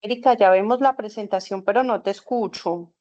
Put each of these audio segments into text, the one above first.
Erika, ya vemos la presentación, pero no te escucho.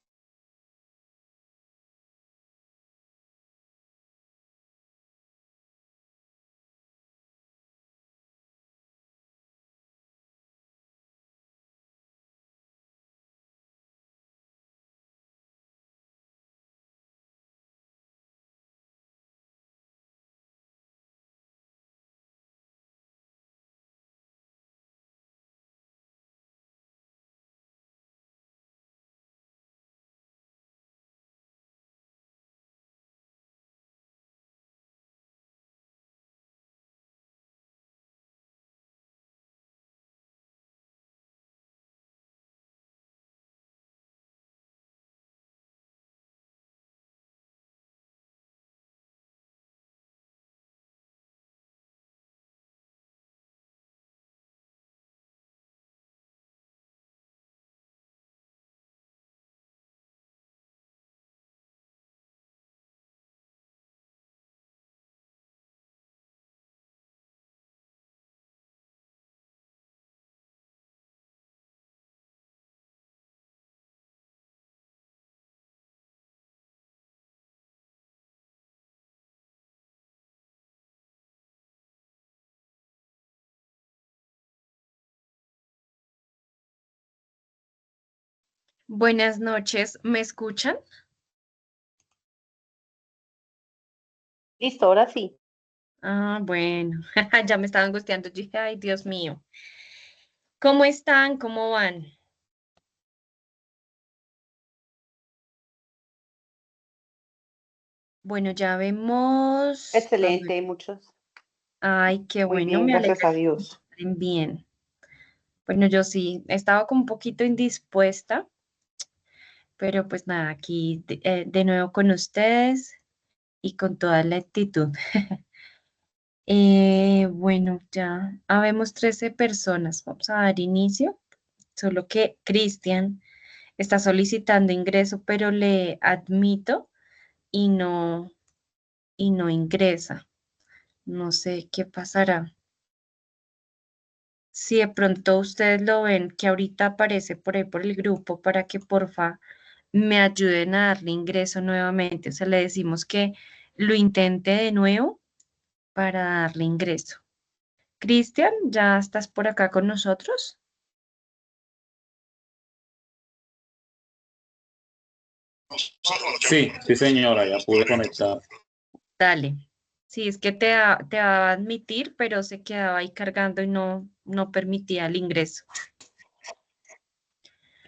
Buenas noches, ¿me escuchan? Listo, ahora sí. Ah, bueno, ya me estaba angustiando. Yo dije, ay, Dios mío. ¿Cómo están? ¿Cómo van? Bueno, ya vemos. A ver. Excelente, muchos. Ay, qué Muy bueno, bien, me gracias alegra a que Dios. estén bien. Bueno, yo sí, estaba como un poquito indispuesta, pero pues nada, aquí de nuevo con ustedes y con toda la actitud. Bueno, ya habemos 13 personas. Vamos a dar inicio, solo que Cristian está solicitando ingreso, pero le admito y no ingresa. No sé qué pasará. Si de pronto ustedes lo ven que ahorita aparece por ahí por el grupo para que porfa me ayuden a darle ingreso nuevamente. O sea, le decimos que lo intente de nuevo para darle ingreso. Cristian, ¿ya estás por acá con nosotros? Sí, sí señora, ya pude conectar. Dale. Sí, es que te va a admitir, pero se quedaba ahí cargando y no permitía el ingreso.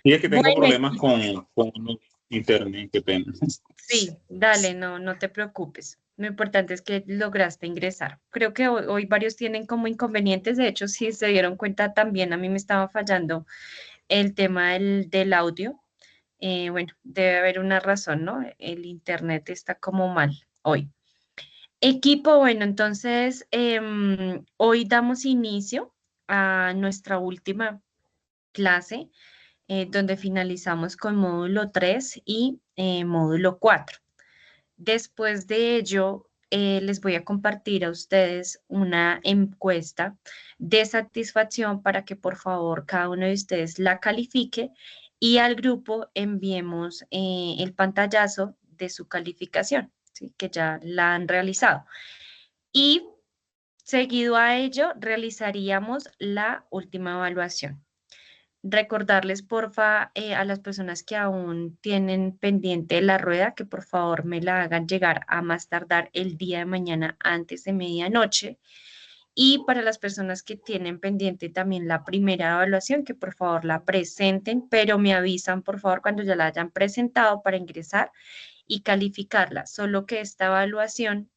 Y es que tengo Bueno, problemas con internet, qué pena. sí, dale, no te preocupes. Lo importante es que lograste ingresar. Creo que hoy varios tienen como inconvenientes. De hecho, si se dieron cuenta también, a mí me estaba fallando el tema del audio. Bueno, debe haber una razón, ¿no? El internet está como mal hoy. Equipo, bueno, entonces hoy damos inicio a nuestra última clase, donde finalizamos con módulo 3 y módulo 4. Después de ello, les voy a compartir a ustedes una encuesta de satisfacción para que por favor cada uno de ustedes la califique y al grupo enviemos el pantallazo de su calificación, ¿sí? Que ya la han realizado. Y seguido a ello, realizaríamos la última evaluación. Recordarles, porfa, a las personas que aún tienen pendiente la rueda, que por favor me la hagan llegar a más tardar el día de mañana antes de medianoche. Y para las personas que tienen pendiente también la primera evaluación, que por favor la presenten, pero me avisan, por favor, cuando ya la hayan presentado para ingresar y calificarla. Solo que esta evaluación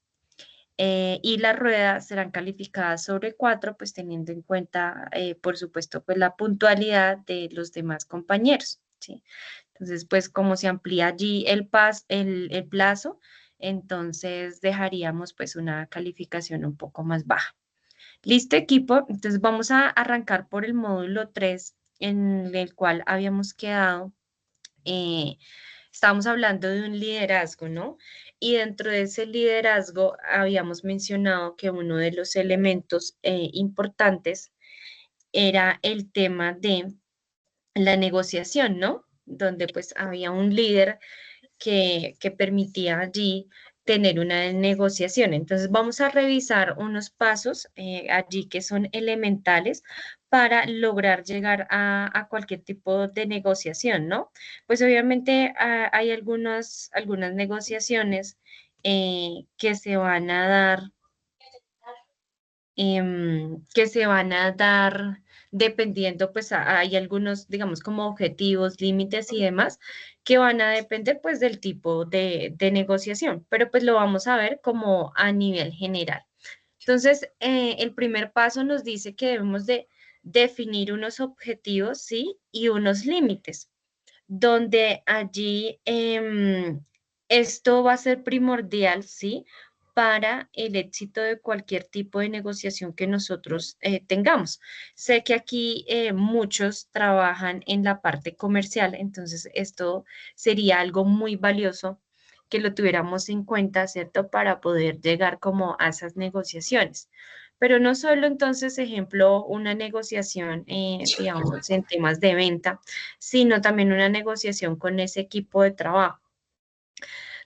y las ruedas serán calificadas sobre 4, pues teniendo en cuenta, por supuesto, pues la puntualidad de los demás compañeros, ¿sí? Entonces, pues como se amplía allí el plazo, entonces dejaríamos pues una calificación un poco más baja. ¿Listo, equipo? Entonces vamos a arrancar por el módulo 3, en el cual habíamos quedado. eh, Estábamos hablando de un liderazgo, ¿no? Y dentro de ese liderazgo habíamos mencionado que uno de los elementos importantes era el tema de la negociación, ¿no? Donde pues había un líder que permitía allí tener una negociación. Entonces vamos a revisar unos pasos allí que son elementales para lograr llegar a cualquier tipo de negociación, ¿no? Pues obviamente hay algunas negociaciones que se van a dar que se van a dar dependiendo, pues hay algunos, digamos, como objetivos, límites y demás, que van a depender pues del tipo de negociación, pero pues lo vamos a ver como a nivel general. Entonces, el primer paso nos dice que debemos de definir unos objetivos, ¿sí? Y unos límites, donde allí esto va a ser primordial, ¿sí? Para el éxito de cualquier tipo de negociación que nosotros tengamos. Sé que aquí muchos trabajan en la parte comercial, entonces esto sería algo muy valioso que lo tuviéramos en cuenta, ¿cierto? Para poder llegar como a esas negociaciones. Pero no solo entonces, ejemplo, una negociación, digamos, en temas de venta, sino también una negociación con ese equipo de trabajo,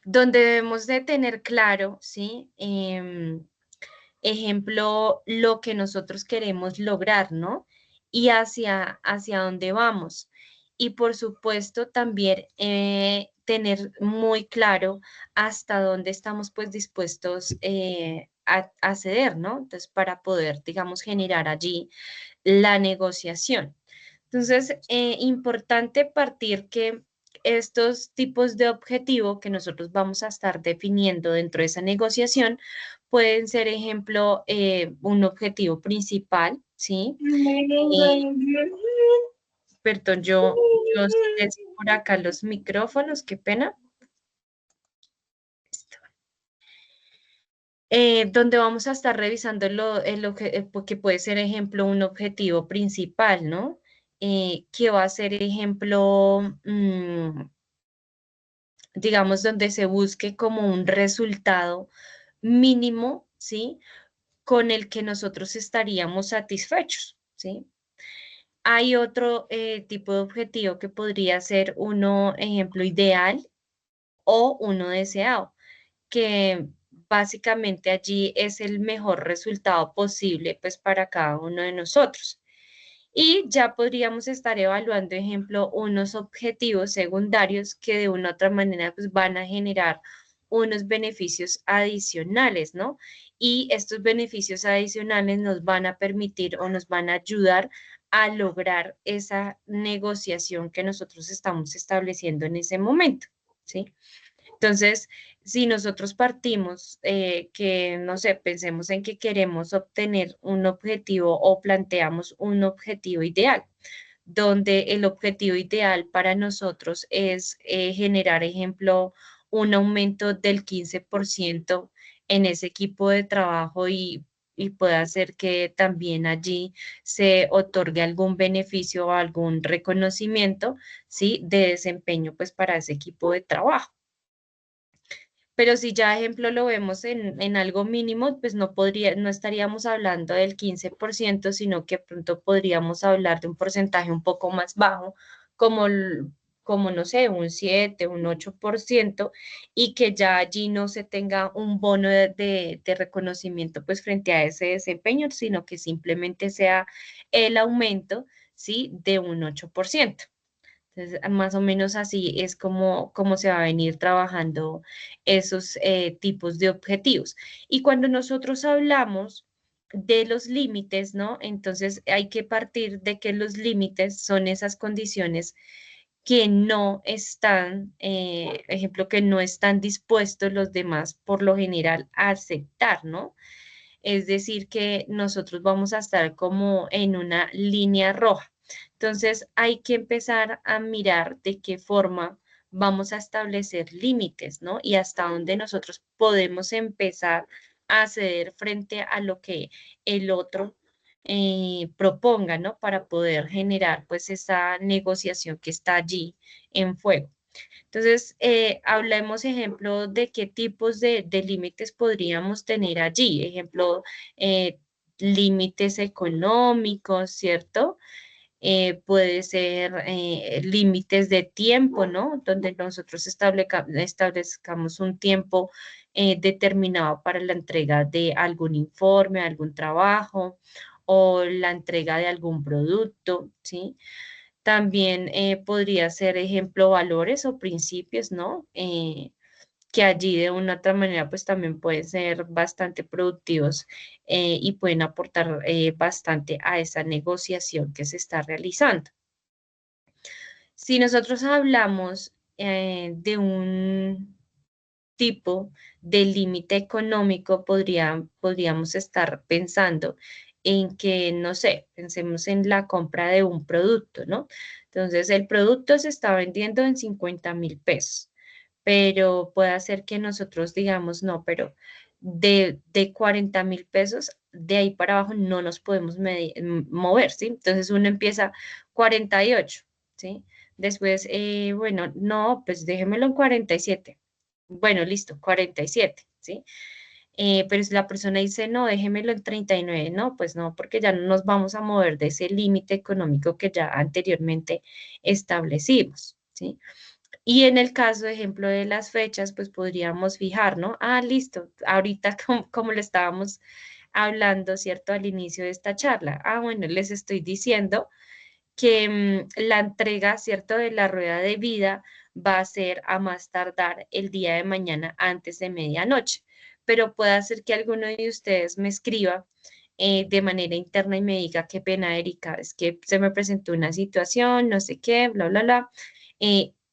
donde debemos de tener claro, ¿sí? Ejemplo, lo que nosotros queremos lograr, ¿no? Y hacia dónde vamos. Y por supuesto también tener muy claro hasta dónde estamos pues dispuestos a ceder, ¿no? Entonces, para poder, digamos, generar allí la negociación. Entonces, importante partir que estos tipos de objetivo que nosotros vamos a estar definiendo dentro de esa negociación pueden ser, ejemplo, un objetivo principal, ¿sí? Perdón, yo silencio por acá los micrófonos, qué pena. Donde vamos a estar revisando que puede ser, ejemplo, un objetivo principal, ¿no? Que va a ser, ejemplo, digamos, donde se busque como un resultado mínimo, ¿sí? Con el que nosotros estaríamos satisfechos, ¿sí? Hay otro tipo de objetivo que podría ser uno, ejemplo, ideal o uno deseado, que básicamente allí es el mejor resultado posible pues para cada uno de nosotros. Y ya podríamos estar evaluando, ejemplo, unos objetivos secundarios que de una u otra manera pues van a generar unos beneficios adicionales, ¿no? Y estos beneficios adicionales nos van a permitir o nos van a ayudar a lograr esa negociación que nosotros estamos estableciendo en ese momento, ¿sí? Entonces, si nosotros partimos que, no sé, pensemos en que queremos obtener un objetivo o planteamos un objetivo ideal, donde el objetivo ideal para nosotros es generar, ejemplo, un aumento del 15% en ese equipo de trabajo y puede hacer que también allí se otorgue algún beneficio o algún reconocimiento, ¿sí? De desempeño, pues, para ese equipo de trabajo. Pero si ya, ejemplo, lo vemos en algo mínimo, pues no estaríamos hablando del 15%, sino que pronto podríamos hablar de un porcentaje un poco más bajo, como, como no sé, un 7, un 8%, y que ya allí no se tenga un bono de reconocimiento pues frente a ese desempeño, sino que simplemente sea el aumento, ¿sí? De un 8%. Entonces, más o menos así es como se va a venir trabajando esos tipos de objetivos. Y cuando nosotros hablamos de los límites, ¿no? Entonces hay que partir de que los límites son esas condiciones que no están, ejemplo, que no están dispuestos los demás por lo general a aceptar, ¿no? Es decir, que nosotros vamos a estar como en una línea roja. Entonces, hay que empezar a mirar de qué forma vamos a establecer límites, ¿no? Y hasta dónde nosotros podemos empezar a ceder frente a lo que el otro proponga, ¿no? Para poder generar pues esa negociación que está allí en fuego. Entonces, hablemos, ejemplo, de qué tipos de límites podríamos tener allí. Ejemplo, límites económicos, ¿cierto? puede ser límites de tiempo, ¿no? Donde nosotros establezcamos un tiempo determinado para la entrega de algún informe, algún trabajo o la entrega de algún producto, ¿sí? También podría ser ejemplo valores o principios, ¿no? Que allí de una u otra manera pues también pueden ser bastante productivos y pueden aportar bastante a esa negociación que se está realizando. Si nosotros hablamos de un tipo de límite económico, podríamos estar pensando en que, no sé, pensemos en la compra de un producto, ¿no? Entonces, el producto se está vendiendo en 50.000 pesos, pero puede ser que nosotros digamos, no, pero de 40.000 pesos, de ahí para abajo no nos podemos mover, ¿sí? Entonces uno empieza 48, ¿sí? Después, bueno, no, pues déjemelo en 47. Bueno, listo, 47, ¿sí? Pero si la persona dice, no, déjemelo en 39, no, pues no, porque ya no nos vamos a mover de ese límite económico que ya anteriormente establecimos, ¿sí? Y en el caso, ejemplo, de las fechas, pues podríamos fijar, ¿no? Ah, listo, ahorita como lo estábamos hablando, ¿cierto? Al inicio de esta charla. Ah, bueno, les estoy diciendo que la entrega, ¿cierto? De la rueda de vida va a ser a más tardar el día de mañana antes de medianoche. Pero puede ser que alguno de ustedes me escriba de manera interna y me diga, qué pena, Erika, es que se me presentó una situación, no sé qué, bla, bla, bla.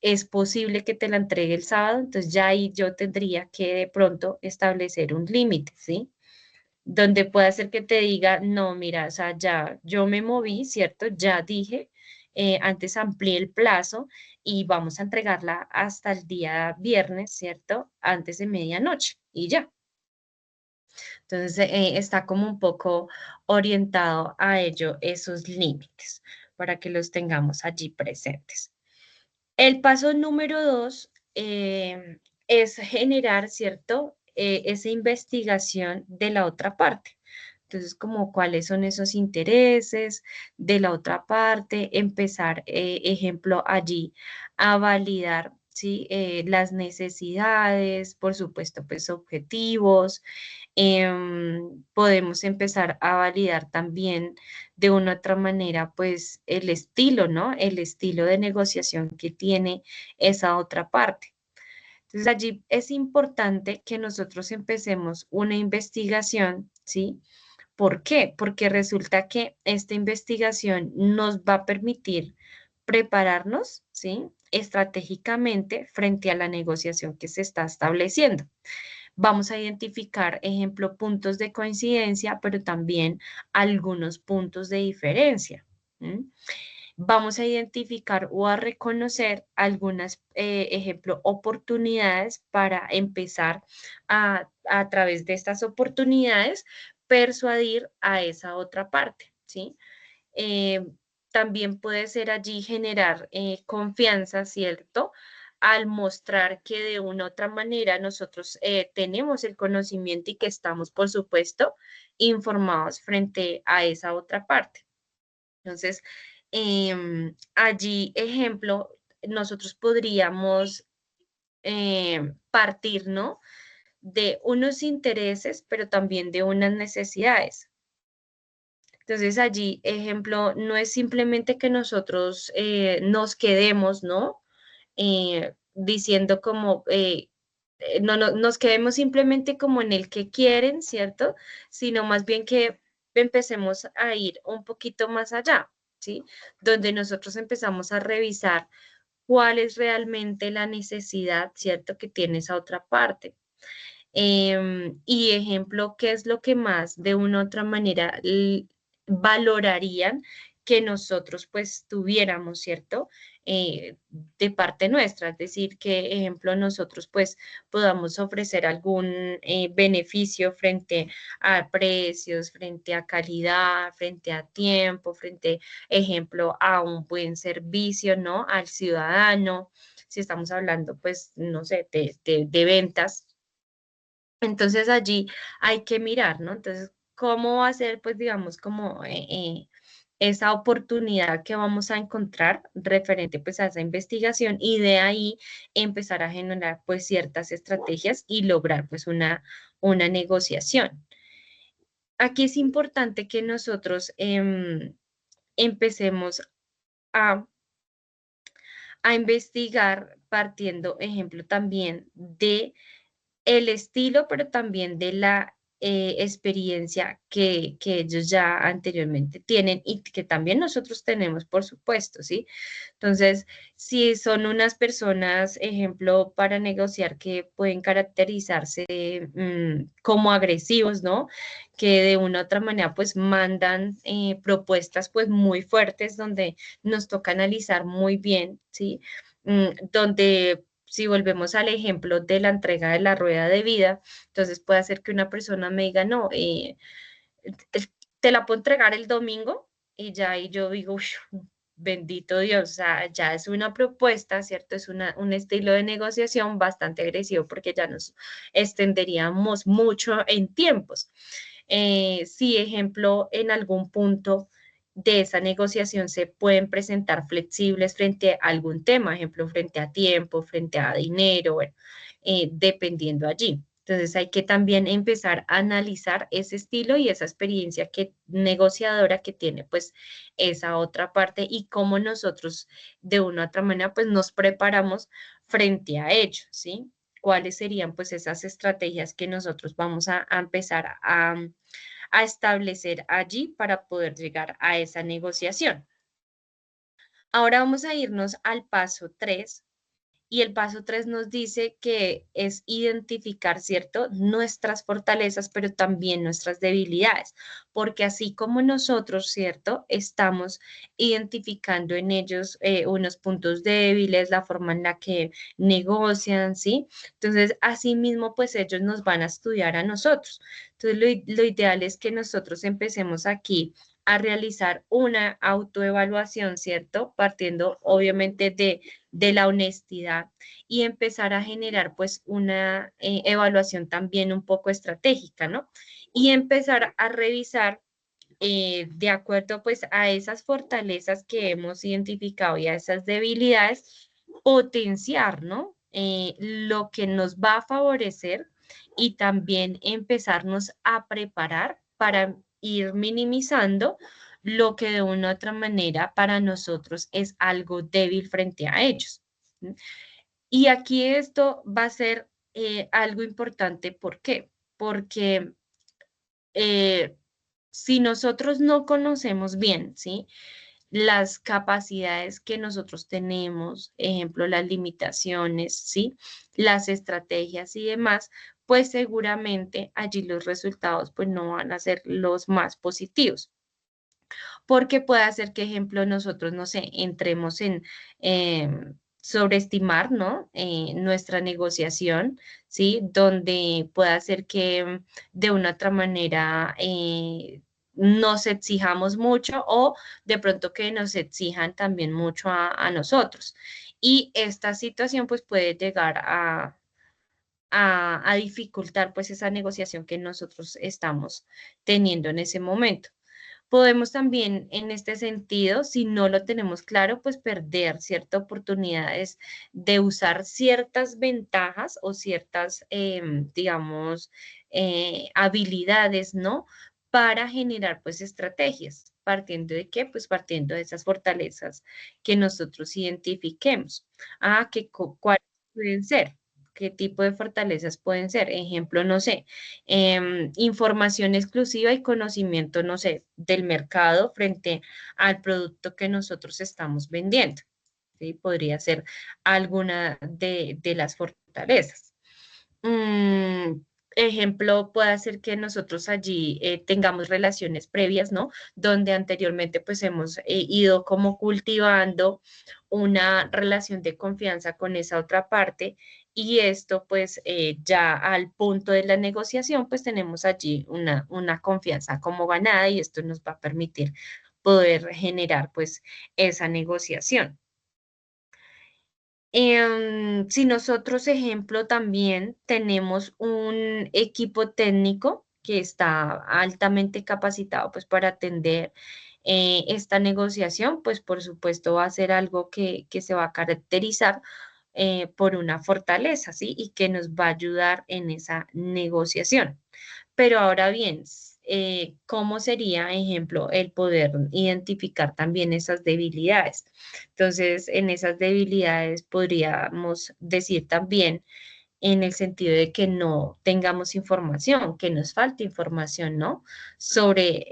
Es posible que te la entregue el sábado, entonces ya ahí yo tendría que de pronto establecer un límite, ¿sí? Donde pueda ser que te diga, no, mira, o sea, ya yo me moví, ¿cierto? Ya dije, antes amplié el plazo y vamos a entregarla hasta el día viernes, ¿cierto? Antes de medianoche y ya. Entonces, está como un poco orientado a ello, esos límites, para que los tengamos allí presentes. El paso número 2 es generar, ¿cierto? Esa investigación de la otra parte. Entonces, como cuáles son esos intereses de la otra parte, empezar, ejemplo, allí a validar, ¿sí? Las necesidades, por supuesto, pues objetivos. Podemos empezar a validar también de una u otra manera, pues el estilo, ¿no? El estilo de negociación que tiene esa otra parte. Entonces allí es importante que nosotros empecemos una investigación, ¿sí? ¿Por qué? Porque resulta que esta investigación nos va a permitir prepararnos, ¿sí? Estratégicamente frente a la negociación que se está estableciendo. Vamos a identificar, ejemplo, puntos de coincidencia, pero también algunos puntos de diferencia. ¿Mm? Vamos a identificar o a reconocer algunas, ejemplo, oportunidades para empezar a través de estas oportunidades, persuadir a esa otra parte, ¿sí? Eh, También puede ser allí generar confianza, ¿cierto? Al mostrar que de una u otra manera nosotros tenemos el conocimiento y que estamos, por supuesto, informados frente a esa otra parte. Entonces, allí, ejemplo, nosotros podríamos partir, ¿no? De unos intereses, pero también de unas necesidades. Entonces allí, ejemplo, no es simplemente que nosotros nos quedemos, ¿no? Diciendo como, no, nos quedemos simplemente como en el que quieren, ¿cierto? Sino más bien que empecemos a ir un poquito más allá, ¿sí? Donde nosotros empezamos a revisar cuál es realmente la necesidad, ¿cierto? Que tiene esa otra parte. Y ejemplo, ¿qué es lo que más de una u otra manera valorarían que nosotros pues tuviéramos, ¿cierto? De parte nuestra, es decir, que ejemplo nosotros pues podamos ofrecer algún beneficio frente a precios, frente a calidad, frente a tiempo, frente, ejemplo, a un buen servicio, ¿no? Al ciudadano, si estamos hablando pues, no sé, de ventas. Entonces allí hay que mirar, ¿no? Entonces, ¿cómo va a ser, pues, digamos, como esa oportunidad que vamos a encontrar referente pues a esa investigación y de ahí empezar a generar pues ciertas estrategias y lograr pues una negociación. Aquí es importante que nosotros empecemos a, a investigar partiendo, ejemplo, también de el estilo, pero también de la experiencia que ellos ya anteriormente tienen y que también nosotros tenemos, por supuesto, ¿sí? Entonces, si son unas personas, ejemplo, para negociar que pueden caracterizarse como agresivos, ¿no? Que de una u otra manera pues mandan propuestas pues muy fuertes donde nos toca analizar muy bien, ¿sí? Donde si volvemos al ejemplo de la entrega de la rueda de vida, entonces puede hacer que una persona me diga, no, te la puedo entregar el domingo y ya ahí yo digo, "Ush, bendito Dios, o sea, ya es una propuesta, ¿cierto? Es un estilo de negociación bastante agresivo porque ya nos extenderíamos mucho en tiempos. Si, ejemplo, en algún punto de esa negociación se pueden presentar flexibles frente a algún tema, ejemplo, frente a tiempo, frente a dinero, bueno, dependiendo allí. Entonces hay que también empezar a analizar ese estilo y esa experiencia que, negociadora que tiene pues esa otra parte y cómo nosotros de una u otra manera pues nos preparamos frente a ello, ¿sí? ¿Cuáles serían pues esas estrategias que nosotros vamos a empezar a establecer allí para poder llegar a esa negociación? Ahora vamos a irnos al paso 3 y el paso 3 nos dice que es identificar, ¿cierto? Nuestras fortalezas, pero también nuestras debilidades, porque así como nosotros, ¿cierto? Estamos identificando en ellos unos puntos débiles, la forma en la que negocian, ¿sí? Entonces, así mismo, pues ellos nos van a estudiar a nosotros. Entonces, lo ideal es que nosotros empecemos aquí a realizar una autoevaluación, ¿cierto? Partiendo obviamente de la honestidad y empezar a generar pues una evaluación también un poco estratégica, ¿no? Y empezar a revisar de acuerdo pues a esas fortalezas que hemos identificado y a esas debilidades, potenciar, ¿no? Lo que nos va a favorecer y también empezarnos a preparar para ir minimizando lo que de una u otra manera para nosotros es algo débil frente a ellos. Y aquí esto va a ser algo importante. ¿Por qué? Porque eh, si nosotros no conocemos bien, ¿sí? Las capacidades que nosotros tenemos, ejemplo, las limitaciones, ¿sí? Las estrategias y demás, pues seguramente allí los resultados pues no van a ser los más positivos. Porque puede hacer que, ejemplo, nosotros, no sé, entremos en sobreestimar, ¿no? Nuestra negociación, ¿sí? Donde puede hacer que de una otra manera nos exijamos mucho o de pronto que nos exijan también mucho a nosotros. Y esta situación pues puede llegar a dificultar pues esa negociación que nosotros estamos teniendo en ese momento. Podemos también en este sentido, si no lo tenemos claro, pues perder ciertas oportunidades de usar ciertas ventajas o ciertas, digamos, habilidades, ¿no? Para generar pues estrategias. ¿Partiendo de qué? Pues partiendo de esas fortalezas que nosotros identifiquemos. ¿Cuáles pueden ser? ¿Qué tipo de fortalezas pueden ser? Ejemplo, no sé, información exclusiva y conocimiento, no sé, del mercado frente al producto que nosotros estamos vendiendo. ¿Sí? Podría ser alguna de las fortalezas. Mm, ejemplo, puede ser que nosotros allí tengamos relaciones previas, ¿no? Donde anteriormente pues hemos ido como cultivando una relación de confianza con esa otra parte y esto pues ya al punto de la negociación pues tenemos allí una confianza como ganada y esto nos va a permitir poder generar pues esa negociación. Si nosotros, ejemplo, también tenemos un equipo técnico que está altamente capacitado pues para atender esta negociación, pues por supuesto va a ser algo que se va a caracterizar por una fortaleza, ¿sí? Y que nos va a ayudar en esa negociación. Pero ahora bien, ¿cómo sería, ejemplo, el poder identificar también esas debilidades? Entonces, en esas debilidades podríamos decir también en el sentido de que no tengamos información, que nos falte información, ¿no? Sobre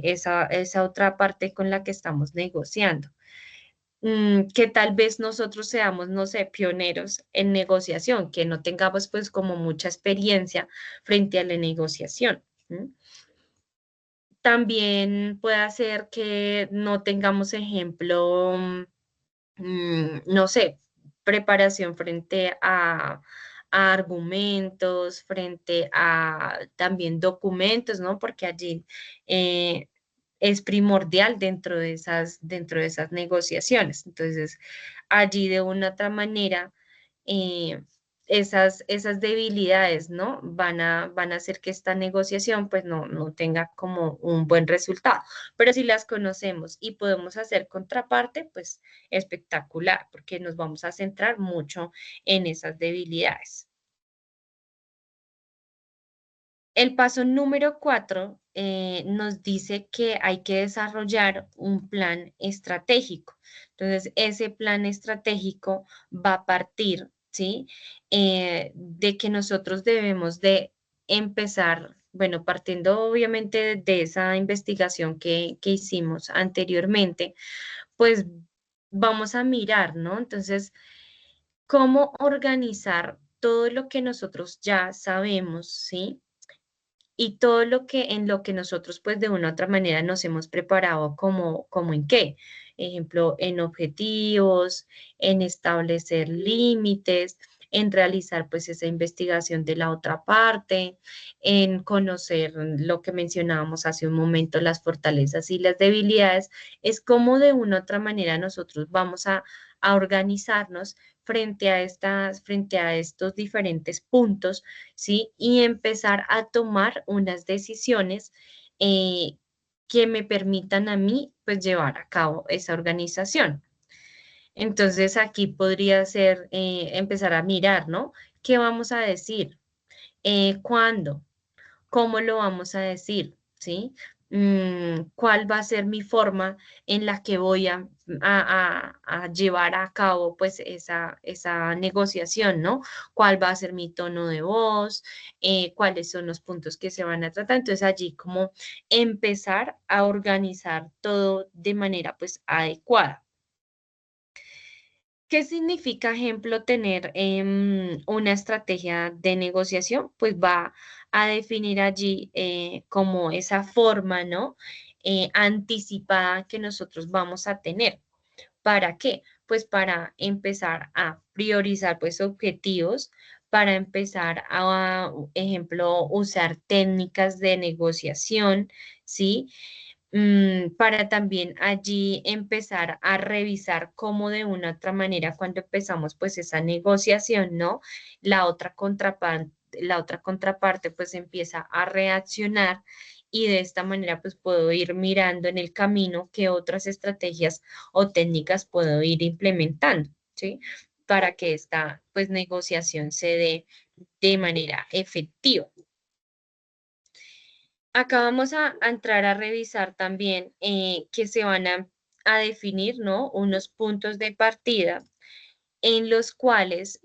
esa otra parte con la que estamos negociando. Que tal vez nosotros seamos, no sé, pioneros en negociación, que no tengamos pues como mucha experiencia frente a la negociación. También puede ser que no tengamos ejemplo, no sé, preparación frente a argumentos, frente a también documentos, ¿no? Porque allí eh, es primordial dentro de esas negociaciones. Entonces, allí de una otra manera, eh, esas debilidades, ¿no? Van a hacer que esta negociación pues no tenga como un buen resultado. Pero si las conocemos y podemos hacer contraparte, pues espectacular, porque nos vamos a centrar mucho en esas debilidades. El paso número 4 nos dice que hay que desarrollar un plan estratégico. Entonces, ese plan estratégico va a partir, ¿sí? De que nosotros debemos de empezar, bueno, partiendo obviamente de esa investigación que hicimos anteriormente, pues vamos a mirar, ¿no? Entonces, cómo organizar todo lo que nosotros ya sabemos, ¿sí? Y todo lo que en lo que nosotros pues de una u otra manera nos hemos preparado como en qué. Ejemplo, en objetivos, en establecer límites, en realizar pues esa investigación de la otra parte, en conocer lo que mencionábamos hace un momento, las fortalezas y las debilidades, es como de una u otra manera nosotros vamos a organizarnos frente a estos diferentes puntos, ¿sí? Y empezar a tomar unas decisiones eh, que me permitan a mí, pues, llevar a cabo esa organización. Entonces, aquí podría ser empezar a mirar, ¿no? ¿Qué vamos a decir? ¿Cuándo? ¿Cómo lo vamos a decir? ¿Sí? ¿Cuál va a ser mi forma en la que voy a llevar a cabo pues esa negociación, ¿no? ¿Cuál va a ser mi tono de voz? ¿Cuáles son los puntos que se van a tratar? Entonces allí como empezar a organizar todo de manera pues adecuada. ¿Qué significa, ejemplo, tener una estrategia de negociación? Pues va a definir allí como esa forma, ¿no? Anticipada que nosotros vamos a tener. ¿Para qué? Pues para empezar a priorizar pues objetivos, para empezar a, ejemplo, usar técnicas de negociación, ¿sí? Para también allí empezar a revisar cómo de una u otra manera cuando empezamos pues esa negociación, ¿no? La otra contraparte pues empieza a reaccionar y de esta manera pues puedo ir mirando en el camino qué otras estrategias o técnicas puedo ir implementando, ¿sí? Para que esta pues negociación se dé de manera efectiva. Acá vamos a entrar a revisar también que se van a definir, ¿no? Unos puntos de partida en los cuales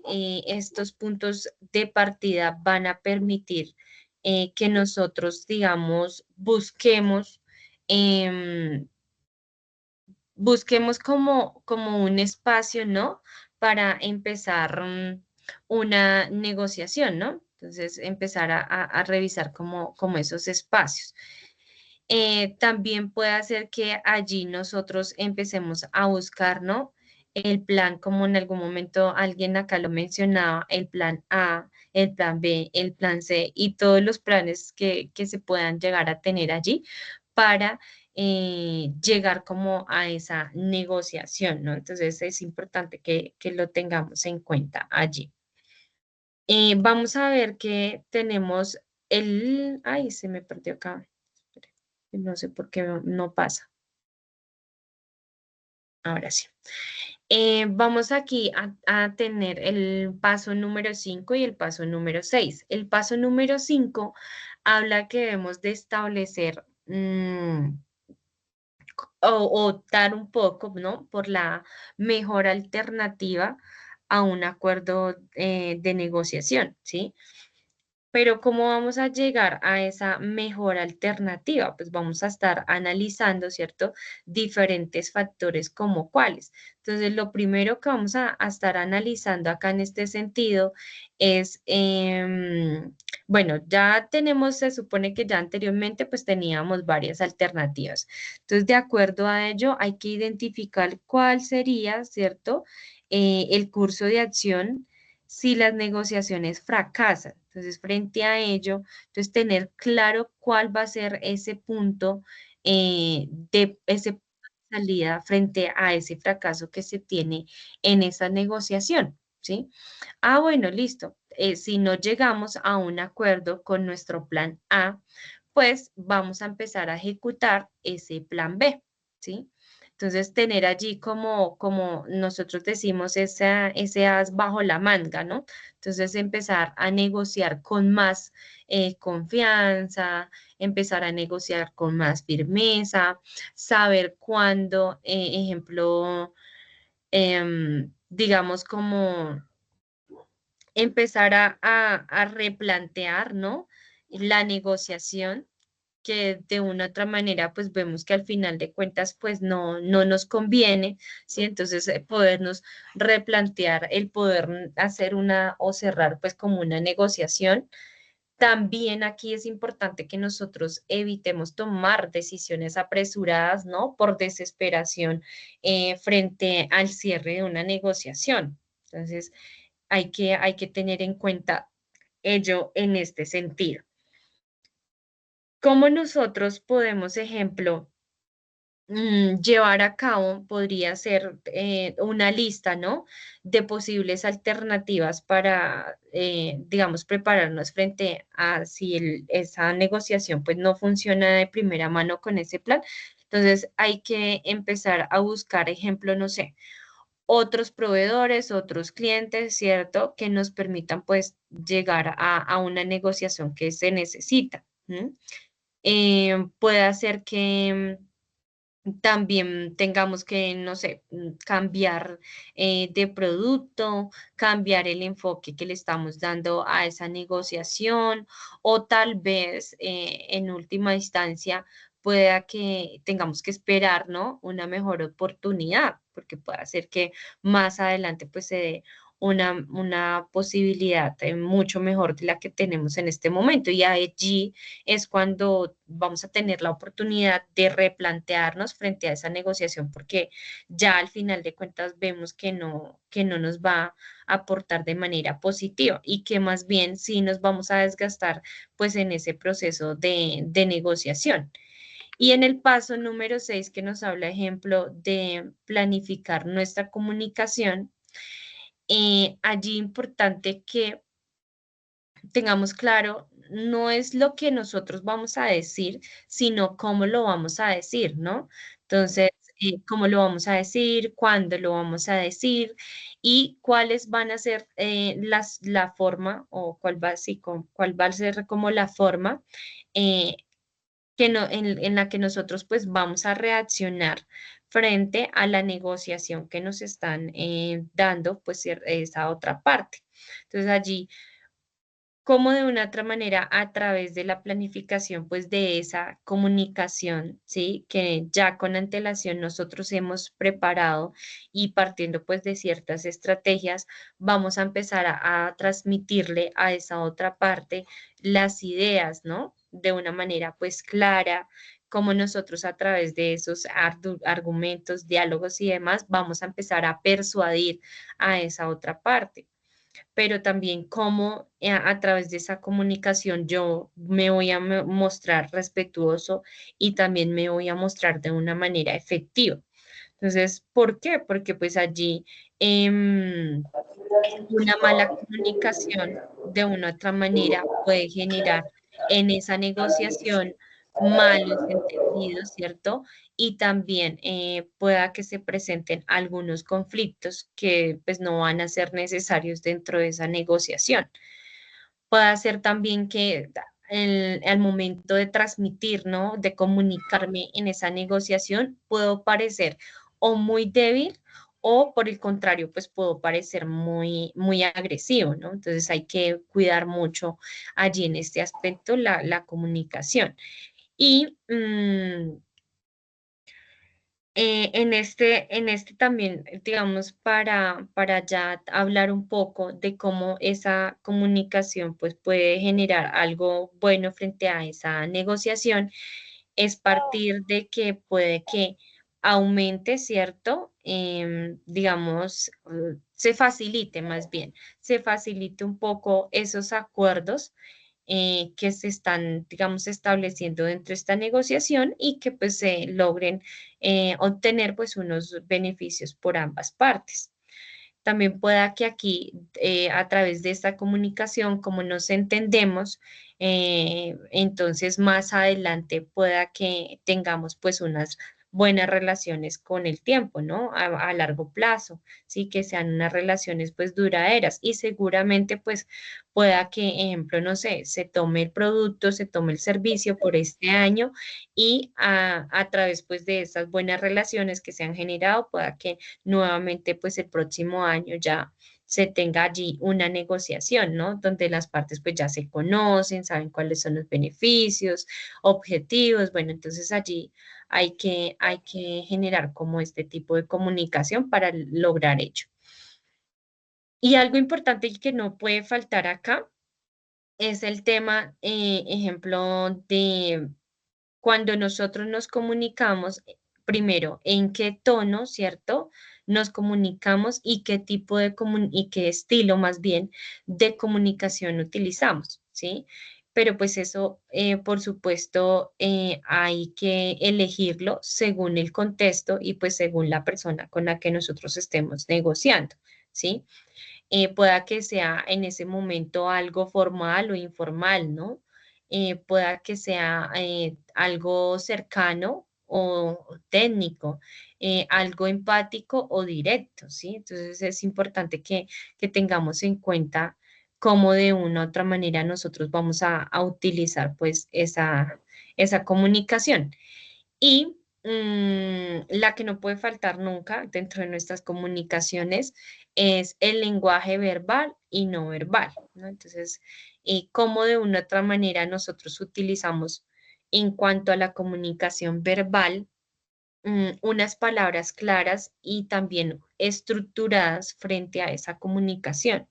estos puntos de partida van a permitir que nosotros, digamos, em, busquemos como un espacio, ¿no? Para empezar una negociación, ¿no? Entonces, empezar a revisar como esos espacios. También puede hacer que allí nosotros empecemos a buscar, ¿no? El plan, como en algún momento alguien acá lo mencionaba, el plan A, el plan B, el plan C y todos los planes que se puedan llegar a tener allí para llegar como a esa negociación, ¿no? Entonces es importante que lo tengamos en cuenta allí. Vamos a ver que tenemos ay, se me perdió acá. Espere, no sé por qué no pasa. Ahora sí. Vamos aquí a tener el paso número 5 y el paso número 6. El paso número 5 habla que debemos de establecer o optar un poco, ¿no? Por la mejor alternativa a un acuerdo de negociación, ¿sí? Pero ¿cómo vamos a llegar a esa mejor alternativa? Pues vamos a estar analizando, ¿cierto? Diferentes factores como cuáles. Entonces, lo primero que vamos a estar analizando acá en este sentido es, bueno, ya tenemos, se supone que ya anteriormente pues teníamos varias alternativas. Entonces, de acuerdo a ello, hay que identificar cuál sería, ¿cierto? El curso de acción si las negociaciones fracasan. Entonces, frente a ello, entonces tener claro cuál va a ser ese punto de ese salida frente a ese fracaso que se tiene en esa negociación, ¿sí? Ah, bueno, listo. Si no llegamos a un acuerdo con nuestro plan A, pues vamos a empezar a ejecutar ese plan B, ¿sí? Entonces, tener allí como nosotros decimos, ese as bajo la manga, ¿no? Entonces, empezar a negociar con más confianza, empezar a negociar con más firmeza, saber cuándo, ejemplo, digamos, como empezar a replantear, ¿no? La negociación que de una u otra manera pues vemos que al final de cuentas pues no nos conviene, ¿sí? Entonces podernos replantear el poder hacer una o cerrar pues como una negociación. También aquí es importante que nosotros evitemos tomar decisiones apresuradas, ¿no? Por desesperación frente al cierre de una negociación. Entonces, hay que tener en cuenta ello en este sentido. ¿Cómo nosotros podemos, ejemplo, llevar a cabo, podría ser una lista, ¿no? De posibles alternativas para, digamos, prepararnos frente a si esa negociación pues no funciona de primera mano con ese plan. Entonces hay que empezar a buscar, ejemplo, no sé, otros proveedores, otros clientes, ¿cierto? Que nos permitan pues llegar a una negociación que se necesita. ¿M? Puede ser que también tengamos que, no sé, cambiar de producto, cambiar el enfoque que le estamos dando a esa negociación o tal vez en última instancia pueda que tengamos que esperar, ¿no? Una mejor oportunidad, porque puede ser que más adelante pues se dé una posibilidad mucho mejor de la que tenemos en este momento. Y allí es cuando vamos a tener la oportunidad de replantearnos frente a esa negociación, porque ya al final de cuentas vemos que no nos va a aportar de manera positiva y que más bien sí nos vamos a desgastar pues en ese proceso de negociación. Y en el paso número 6 que nos habla, ejemplo, de planificar nuestra comunicación, allí importante que tengamos claro, no es lo que nosotros vamos a decir, sino cómo lo vamos a decir, ¿no? Entonces, cómo lo vamos a decir, cuándo lo vamos a decir y cuáles van a ser la forma o cuál va, sí, cuál va a ser como la forma eh, en la que nosotros pues vamos a reaccionar frente a la negociación que nos están dando pues esa otra parte. Entonces allí cómo de una otra manera a través de la planificación, pues de esa comunicación, ¿sí? Que ya con antelación nosotros hemos preparado y partiendo pues de ciertas estrategias, vamos a empezar a transmitirle a esa otra parte las ideas, ¿no? De una manera pues clara, como nosotros a través de esos argumentos, diálogos y demás, vamos a empezar a persuadir a esa otra parte, pero también cómo a través de esa comunicación yo me voy a mostrar respetuoso y también me voy a mostrar de una manera efectiva. Entonces, ¿por qué? Porque pues allí una mala comunicación de una u otra manera puede generar en esa negociación malos entendidos, ¿cierto? Y también pueda que se presenten algunos conflictos que pues no van a ser necesarios dentro de esa negociación. Puede ser también que al momento de transmitir, ¿no? De comunicarme en esa negociación, puedo parecer o muy débil o por el contrario, pues puedo parecer muy agresivo, ¿no? Entonces hay que cuidar mucho allí en este aspecto la comunicación. Y en este también, digamos, para ya hablar un poco de cómo esa comunicación pues, puede generar algo bueno frente a esa negociación, es partir de que puede que aumente, ¿cierto? Digamos, se facilite más bien, se facilite un poco esos acuerdos que se están, digamos, estableciendo dentro de esta negociación y que pues se logren obtener pues unos beneficios por ambas partes. También pueda que aquí, a través de esta comunicación, como nos entendemos, entonces más adelante pueda que tengamos pues unas buenas relaciones con el tiempo, ¿no? A largo plazo, sí, que sean unas relaciones pues duraderas y seguramente pues pueda que, ejemplo, no sé, se tome el producto, se tome el servicio por este año y a través pues de esas buenas relaciones que se han generado, pueda que nuevamente pues el próximo año ya se tenga allí una negociación, ¿no? Donde las partes pues ya se conocen, saben cuáles son los beneficios, objetivos, bueno, entonces allí hay que generar como este tipo de comunicación para lograr ello. Y algo importante y que no puede faltar acá es el tema, ejemplo, de cuando nosotros nos comunicamos, primero, en qué tono, ¿cierto? Nos comunicamos y qué tipo de y qué estilo más bien de comunicación utilizamos, ¿sí? Pero pues eso, por supuesto, hay que elegirlo según el contexto y pues según la persona con la que nosotros estemos negociando, ¿sí? Pueda que sea en ese momento algo formal o informal, ¿no? Pueda que sea algo cercano o técnico, algo empático o directo, ¿sí? Entonces es importante que tengamos en cuenta cómo de una u otra manera nosotros vamos a utilizar pues esa comunicación. Y la que no puede faltar nunca dentro de nuestras comunicaciones es el lenguaje verbal y no verbal, ¿no? Entonces, cómo de una u otra manera nosotros utilizamos en cuanto a la comunicación verbal unas palabras claras y también estructuradas frente a esa comunicación,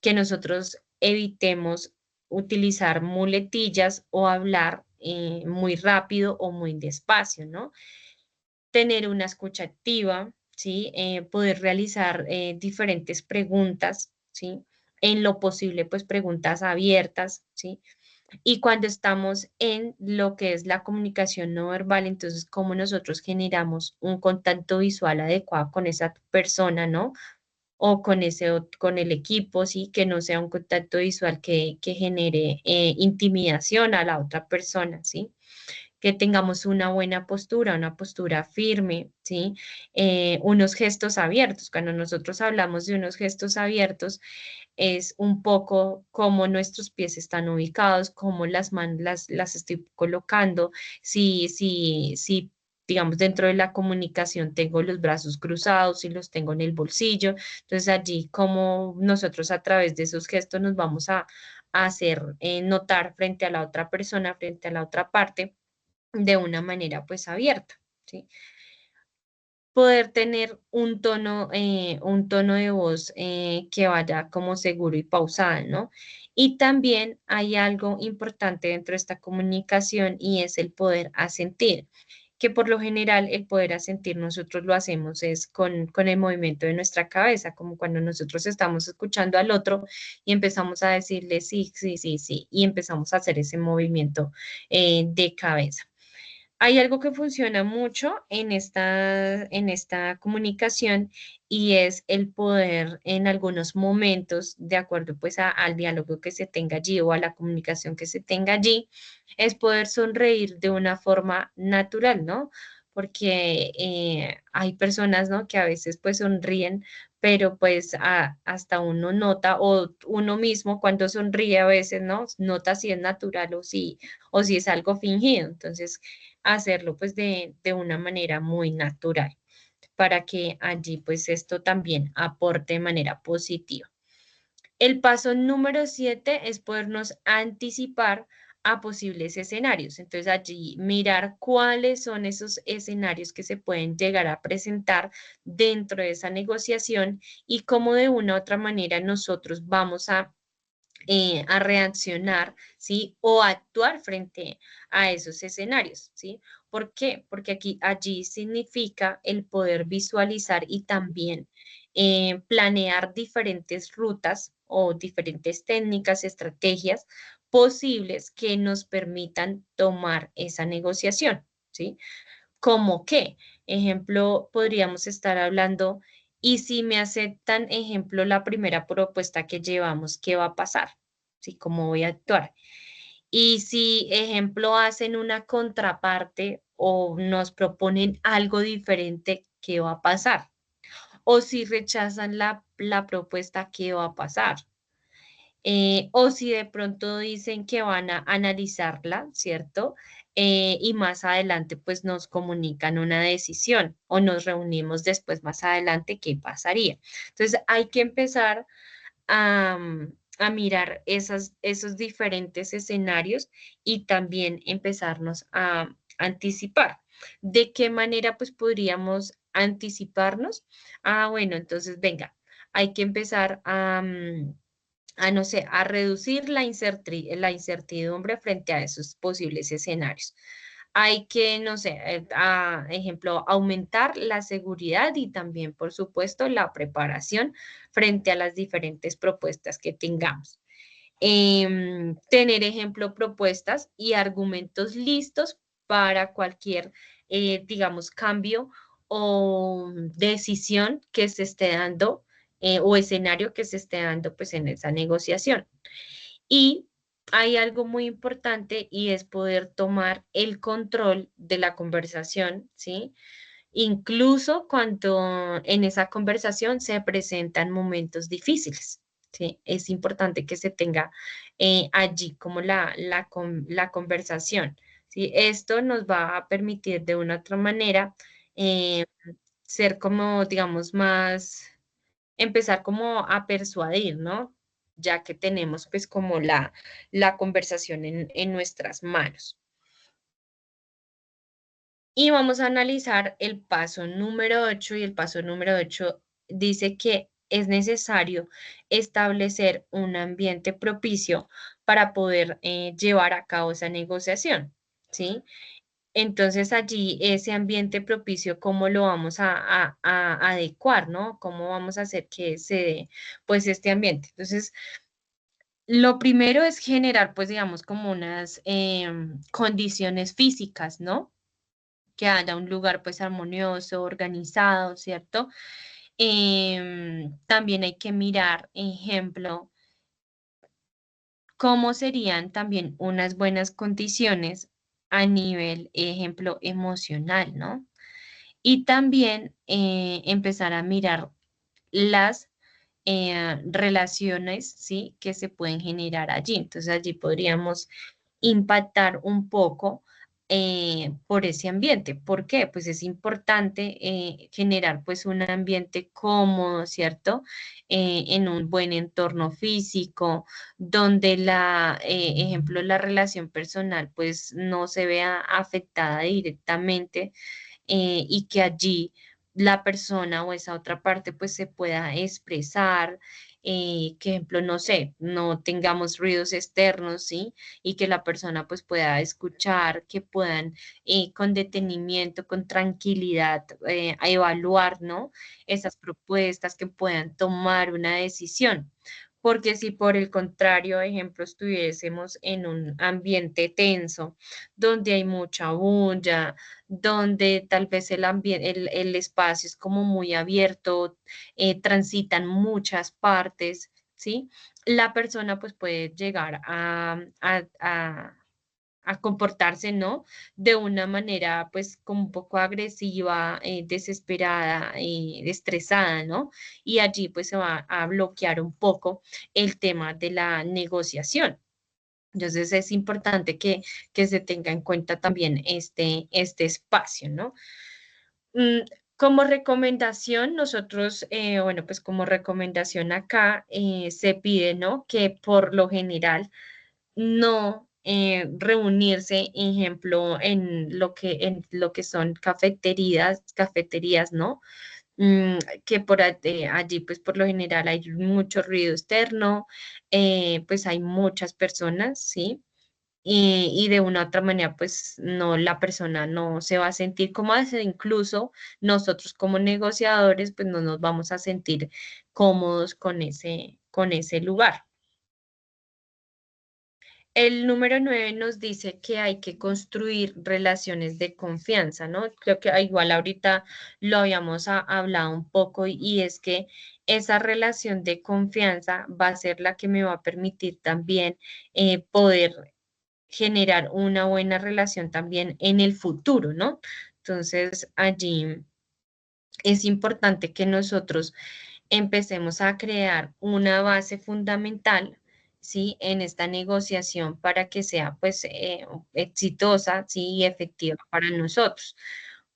que nosotros evitemos utilizar muletillas o hablar muy rápido o muy despacio, ¿no? Tener una escucha activa, ¿sí? Poder realizar diferentes preguntas, ¿sí? En lo posible, pues preguntas abiertas, ¿sí? Y cuando estamos en lo que es la comunicación no verbal, entonces, cómo nosotros generamos un contacto visual adecuado con esa persona, ¿no? O con con el equipo, sí, que no sea un contacto visual que genere intimidación a la otra persona, sí, que tengamos una postura firme, sí, unos gestos abiertos. Cuando nosotros hablamos de unos gestos abiertos, es un poco cómo nuestros pies están ubicados, cómo las manos las estoy colocando, si digamos, dentro de la comunicación tengo los brazos cruzados y los tengo en el bolsillo. Entonces allí como nosotros a través de esos gestos nos vamos a hacer notar frente a la otra persona, frente a la otra parte, de una manera pues abierta, ¿sí? Poder tener un tono de voz que vaya como seguro y pausado, ¿no? Y también hay algo importante dentro de esta comunicación y es el poder asentir, que por lo general el poder asentir nosotros lo hacemos es con el movimiento de nuestra cabeza, como cuando nosotros estamos escuchando al otro y empezamos a decirle sí, sí, sí, sí, y empezamos a hacer ese movimiento de cabeza. Hay algo que funciona mucho en esta comunicación y es el poder en algunos momentos, de acuerdo pues al diálogo que se tenga allí o a la comunicación que se tenga allí, es poder sonreír de una forma natural, ¿no? Porque hay personas, ¿no? Que a veces pues sonríen, pero pues hasta uno nota o uno mismo cuando sonríe a veces, ¿no? Nota si es natural o si es algo fingido. Entonces, hacerlo pues de una manera muy natural para que allí pues esto también aporte de manera positiva. El paso número 7 es podernos anticipar a posibles escenarios. Entonces allí mirar cuáles son esos escenarios que se pueden llegar a presentar dentro de esa negociación y cómo de una u otra manera nosotros vamos a reaccionar, ¿sí? O actuar frente a esos escenarios, ¿sí? ¿Por qué? Porque allí significa el poder visualizar y también planear diferentes rutas o diferentes técnicas, estrategias posibles que nos permitan tomar esa negociación, ¿sí? ¿Cómo qué? Ejemplo, podríamos estar hablando, y si me aceptan, ejemplo, la primera propuesta que llevamos, ¿qué va a pasar? ¿Sí? ¿Cómo voy a actuar? Y si, ejemplo, hacen una contraparte o nos proponen algo diferente, ¿qué va a pasar? O si rechazan la propuesta, ¿qué va a pasar? O si de pronto dicen que van a analizarla, ¿cierto? Y más adelante pues nos comunican una decisión o nos reunimos después más adelante, ¿qué pasaría? Entonces hay que empezar a mirar esos diferentes escenarios y también empezarnos a anticipar. ¿De qué manera pues podríamos anticiparnos? Bueno, entonces venga, hay que empezar a no sé, a reducir la incertidumbre frente a esos posibles escenarios. Hay que, no sé, ejemplo, aumentar la seguridad y también, por supuesto, la preparación frente a las diferentes propuestas que tengamos. Tener, ejemplo, propuestas y argumentos listos para cualquier, digamos, cambio o decisión que se esté dando o escenario que se esté dando pues en esa negociación. Y hay algo muy importante y es poder tomar el control de la conversación, ¿sí? Incluso cuando en esa conversación se presentan momentos difíciles, ¿sí? Es importante que se tenga allí como la conversación, ¿sí? Esto nos va a permitir de una otra manera eh, ser como, digamos, empezar como a persuadir, ¿no? Ya que tenemos pues como la conversación en nuestras manos. Y vamos a analizar el paso número 8 y el paso número 8 dice que es necesario establecer un ambiente propicio para poder llevar a cabo esa negociación, ¿sí? Entonces allí ese ambiente propicio, ¿cómo lo vamos a adecuar, ¿no? ¿Cómo vamos a hacer que se dé pues este ambiente? Entonces, lo primero es generar pues digamos como unas condiciones físicas, ¿no? Que haya un lugar pues armonioso, organizado, ¿cierto? También hay que mirar, ejemplo, cómo serían también unas buenas condiciones a nivel, ejemplo, emocional, ¿no? Y también empezar a mirar las relaciones, ¿sí? Que se pueden generar allí. Entonces allí podríamos impactar un poco por ese ambiente. ¿Por qué? Pues es importante generar pues un ambiente cómodo, ¿cierto? En un buen entorno físico, donde ejemplo, la relación personal pues no se vea afectada directamente y que allí la persona o esa otra parte pues se pueda expresar, que ejemplo, no sé, no tengamos ruidos externos, ¿sí? Y que la persona pues pueda escuchar, que puedan con detenimiento, con tranquilidad, evaluar, ¿no? Esas propuestas, que puedan tomar una decisión. porque si por el contrario, ejemplo, estuviésemos en un ambiente tenso, donde hay mucha bulla, donde tal vez el espacio es como muy abierto, transitan muchas partes, ¿sí? La persona pues puede llegar a comportarse, ¿no? De una manera, pues, como un poco agresiva, desesperada, estresada, ¿no? Y allí, pues, se va a bloquear un poco el tema de la negociación. Entonces, es importante que se tenga en cuenta también este espacio, ¿no? Mm, Como recomendación, nosotros, bueno, pues como recomendación acá se pide, ¿no? Que por lo general no reunirse, ejemplo, en lo que son cafeterías, ¿no? Que allí, pues por lo general hay mucho ruido externo, pues hay muchas personas, ¿sí? Y de una u otra manera, pues no, la persona no se va a sentir cómoda, incluso nosotros como negociadores, pues no nos vamos a sentir cómodos con ese lugar. El número 9 nos dice que hay que construir relaciones de confianza, ¿no? Creo que igual ahorita lo habíamos hablado un poco y es que esa relación de confianza va a ser la que me va a permitir también poder generar una buena relación también en el futuro, ¿no? Entonces, allí es importante que nosotros empecemos a crear una base fundamental, ¿sí? En esta negociación para que sea, pues, exitosa, ¿sí? Y efectiva para nosotros.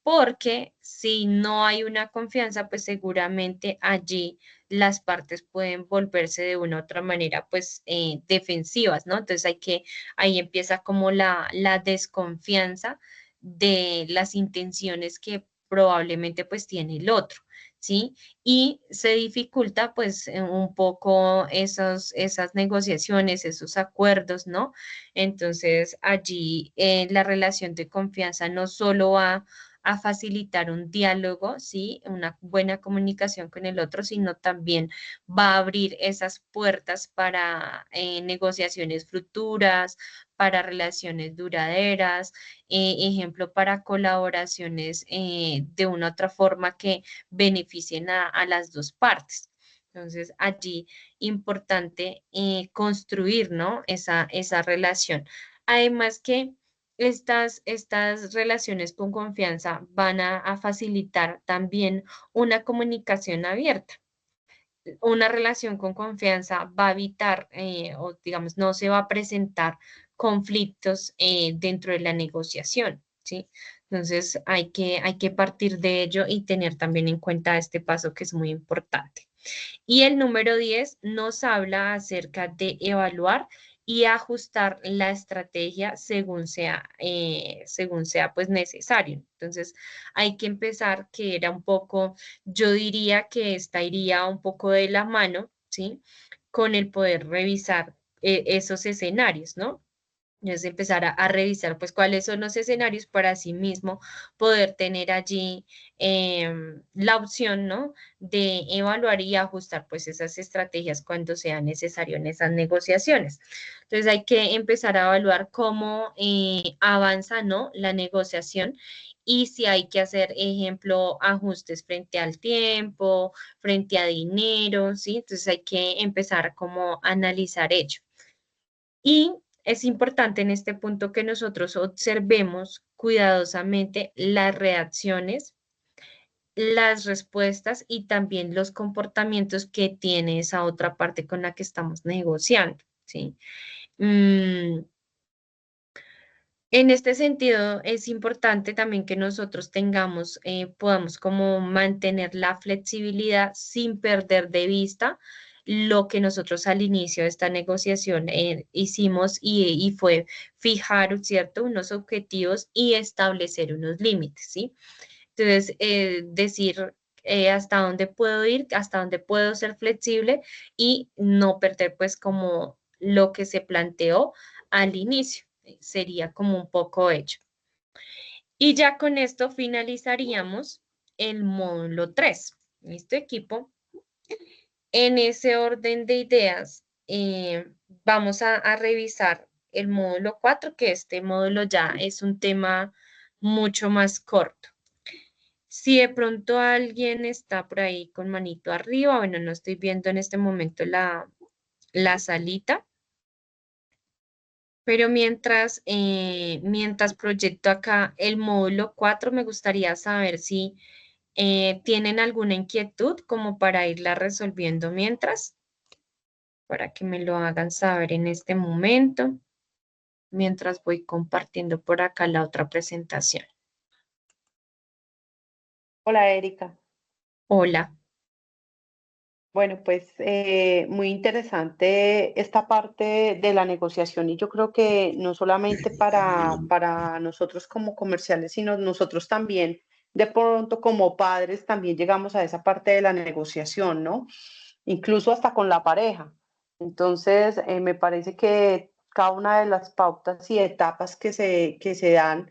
Porque si no hay una confianza, pues seguramente allí las partes pueden volverse de una u otra manera, pues, defensivas, ¿no? Entonces ahí empieza como la desconfianza de las intenciones que probablemente pues tiene el otro, ¿sí? Y se dificulta pues un poco esas negociaciones, esos acuerdos, ¿no? Entonces allí la relación de confianza no solo va a facilitar un diálogo, ¿sí? Una buena comunicación con el otro, sino también va a abrir esas puertas para negociaciones futuras, para relaciones duraderas, ejemplo, para colaboraciones de una u otra forma que beneficien a las dos partes. Entonces, allí importante construir, ¿no? Esa relación. Además que estas relaciones con confianza van a facilitar también una comunicación abierta. Una relación con confianza va a evitar o digamos no se va a presentar conflictos dentro de la negociación, ¿sí? Entonces hay que partir de ello y tener también en cuenta este paso que es muy importante. Y el número 10 nos habla acerca de evaluar y ajustar la estrategia según sea pues necesario. Entonces, hay que empezar que era un poco, yo diría que esta iría un poco de la mano, ¿sí? Con el poder revisar esos escenarios, ¿no? Es empezar a revisar pues cuáles son los escenarios para sí mismo poder tener allí la opción, ¿no? De evaluar y ajustar pues esas estrategias cuando sea necesario en esas negociaciones. Entonces hay que empezar a evaluar cómo avanza, ¿no? La negociación y si hay que hacer, ejemplo, ajustes frente al tiempo, frente a dinero, ¿sí? Entonces hay que empezar como a analizar ello. Y es importante en este punto que nosotros observemos cuidadosamente las reacciones, las respuestas y también los comportamientos que tiene esa otra parte con la que estamos negociando, ¿sí? Mm, en este sentido, es importante también que nosotros podamos como mantener la flexibilidad sin perder de vista lo que nosotros al inicio de esta negociación hicimos y fue fijar, ¿cierto?, unos objetivos y establecer unos límites, ¿sí? Entonces, decir hasta dónde puedo ir, hasta dónde puedo ser flexible y no perder pues como lo que se planteó al inicio. Sería como un poco hecho. Y ya con esto finalizaríamos el módulo 3. ¿Listo, equipo? En ese orden de ideas, vamos a revisar el módulo 4, que este módulo ya es un tema mucho más corto. Si de pronto alguien está por ahí con manito arriba, bueno, no estoy viendo en este momento la salita, pero mientras proyecto acá el módulo 4, me gustaría saber si tienen alguna inquietud como para irla resolviendo mientras, para que me lo hagan saber en este momento, mientras voy compartiendo por acá la otra presentación. Hola, Erika. Hola. Bueno, pues muy interesante esta parte de la negociación y yo creo que no solamente para nosotros como comerciales, sino nosotros también, de pronto como padres, también llegamos a esa parte de la negociación, ¿no? Incluso hasta con la pareja. Entonces, me parece que cada una de las pautas y etapas que se dan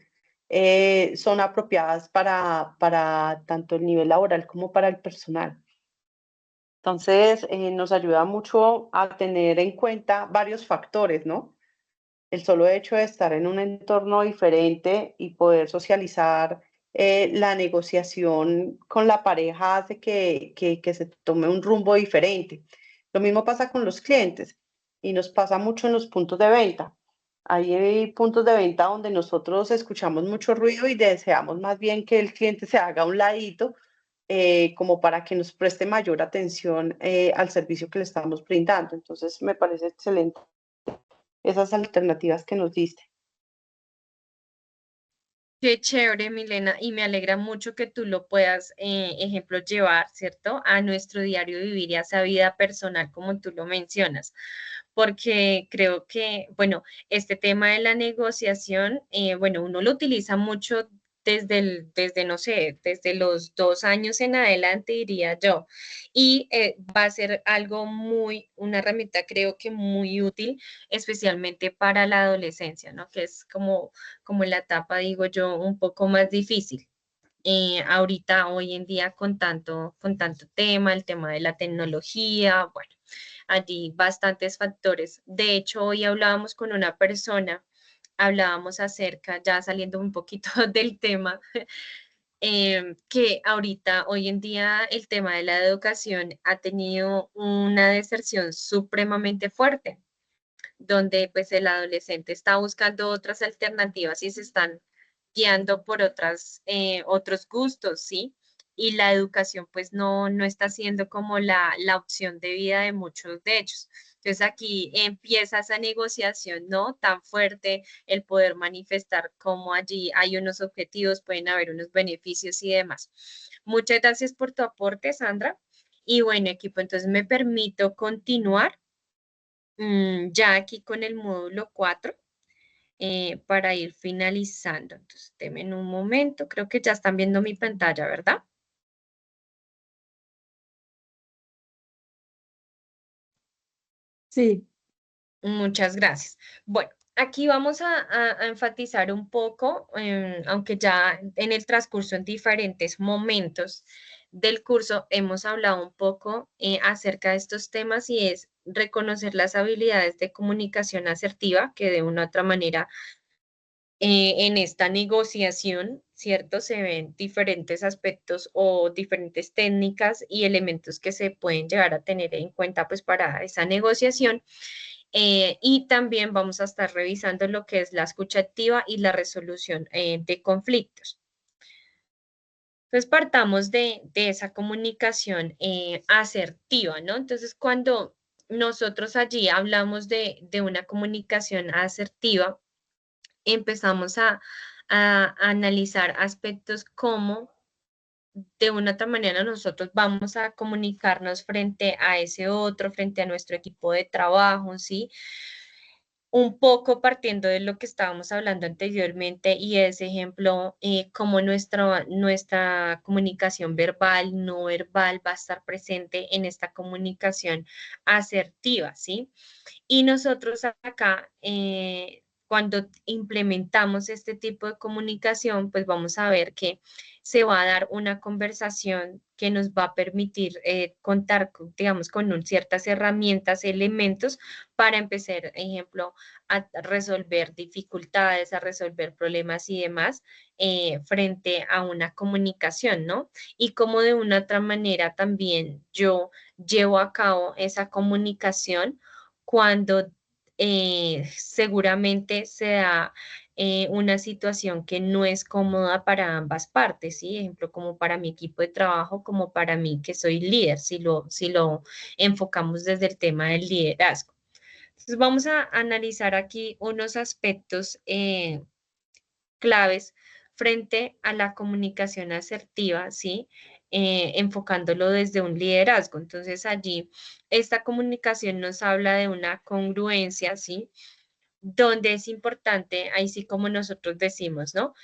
son apropiadas para tanto el nivel laboral como para el personal. Entonces, nos ayuda mucho a tener en cuenta varios factores, ¿no? El solo hecho de estar en un entorno diferente y poder socializar la negociación con la pareja hace que se tome un rumbo diferente. Lo mismo pasa con los clientes y nos pasa mucho en los puntos de venta. Hay puntos de venta donde nosotros escuchamos mucho ruido y deseamos más bien que el cliente se haga a un ladito como para que nos preste mayor atención al servicio que le estamos brindando. Entonces, me parece excelente esas alternativas que nos diste. Qué chévere, Milena, y me alegra mucho que tú lo puedas, ejemplo, llevar, ¿cierto? A nuestro diario vivir y a esa vida personal, como tú lo mencionas, porque creo que, bueno, este tema de la negociación, bueno, uno lo utiliza mucho desde, no sé, desde los 2 años en adelante, diría yo, y va a ser algo una herramienta creo que muy útil, especialmente para la adolescencia, ¿no? Que es como la etapa, digo yo, un poco más difícil. Ahorita, hoy en día, con tanto tema, el tema de la tecnología, bueno, allí bastantes factores. De hecho, hoy hablábamos con una persona, hablábamos acerca, ya saliendo un poquito del tema, que ahorita, hoy en día, el tema de la educación ha tenido una deserción supremamente fuerte, donde pues el adolescente está buscando otras alternativas y se están guiando por otros gustos, ¿sí? Y la educación pues no está siendo como la opción de vida de muchos de ellos. Entonces aquí empieza esa negociación, ¿no? Tan fuerte, el poder manifestar cómo allí hay unos objetivos, pueden haber unos beneficios y demás. Muchas gracias por tu aporte, Sandra. Y bueno, equipo, entonces me permito continuar ya aquí con el módulo 4 para ir finalizando. Entonces, denme en un momento, creo que ya están viendo mi pantalla, ¿verdad? Sí, Muchas gracias. Bueno, aquí vamos a enfatizar un poco, aunque ya en el transcurso, en diferentes momentos del curso, hemos hablado un poco acerca de estos temas y es reconocer las habilidades de comunicación asertiva que de una u otra manera en esta negociación, ¿cierto? Se ven diferentes aspectos o diferentes técnicas y elementos que se pueden llegar a tener en cuenta pues para esa negociación. Y también vamos a estar revisando lo que es la escucha activa y la resolución de conflictos. Entonces partamos de esa comunicación asertiva, ¿no? Entonces cuando nosotros allí hablamos de una comunicación asertiva, empezamos a analizar aspectos como de una otra manera nosotros vamos a comunicarnos frente a ese otro, frente a nuestro equipo de trabajo, ¿sí? Un poco partiendo de lo que estábamos hablando anteriormente y ese ejemplo, cómo nuestra comunicación verbal, no verbal va a estar presente en esta comunicación asertiva, ¿sí? Y nosotros acá, cuando implementamos este tipo de comunicación, pues vamos a ver que se va a dar una conversación que nos va a permitir contar, digamos, con ciertas herramientas, elementos para empezar, ejemplo, a resolver dificultades, a resolver problemas y demás frente a una comunicación, ¿no? Y cómo de una otra manera también yo llevo a cabo esa comunicación cuando seguramente se da una situación que no es cómoda para ambas partes, ¿sí? Ejemplo, como para mi equipo de trabajo, como para mí que soy líder, si lo enfocamos desde el tema del liderazgo. Entonces, vamos a analizar aquí unos aspectos claves frente a la comunicación asertiva, ¿sí? Enfocándolo desde un liderazgo. Entonces, allí, esta comunicación nos habla de una congruencia, ¿sí? Donde es importante, ahí sí como nosotros decimos, ¿no?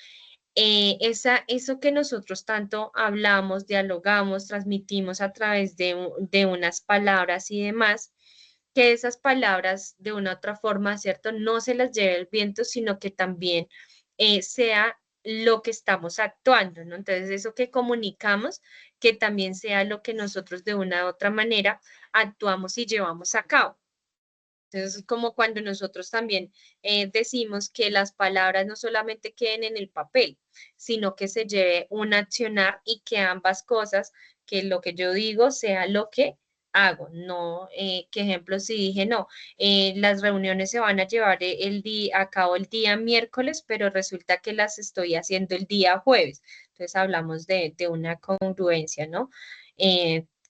Eso que nosotros tanto hablamos, dialogamos, transmitimos a través de unas palabras y demás, que esas palabras de una u otra forma, ¿cierto? No se las lleve el viento, sino que también sea lo que estamos actuando, ¿no? Entonces, eso que comunicamos, que también sea lo que nosotros de una u otra manera actuamos y llevamos a cabo. Entonces, es como cuando nosotros también decimos que las palabras no solamente queden en el papel, sino que se lleve un accionar y que ambas cosas, que lo que yo digo sea lo que hago. No, que ejemplo, si dije, no, las reuniones se van a llevar el día, a cabo el día miércoles, pero resulta que las estoy haciendo el día jueves. Entonces, hablamos de una congruencia, ¿no?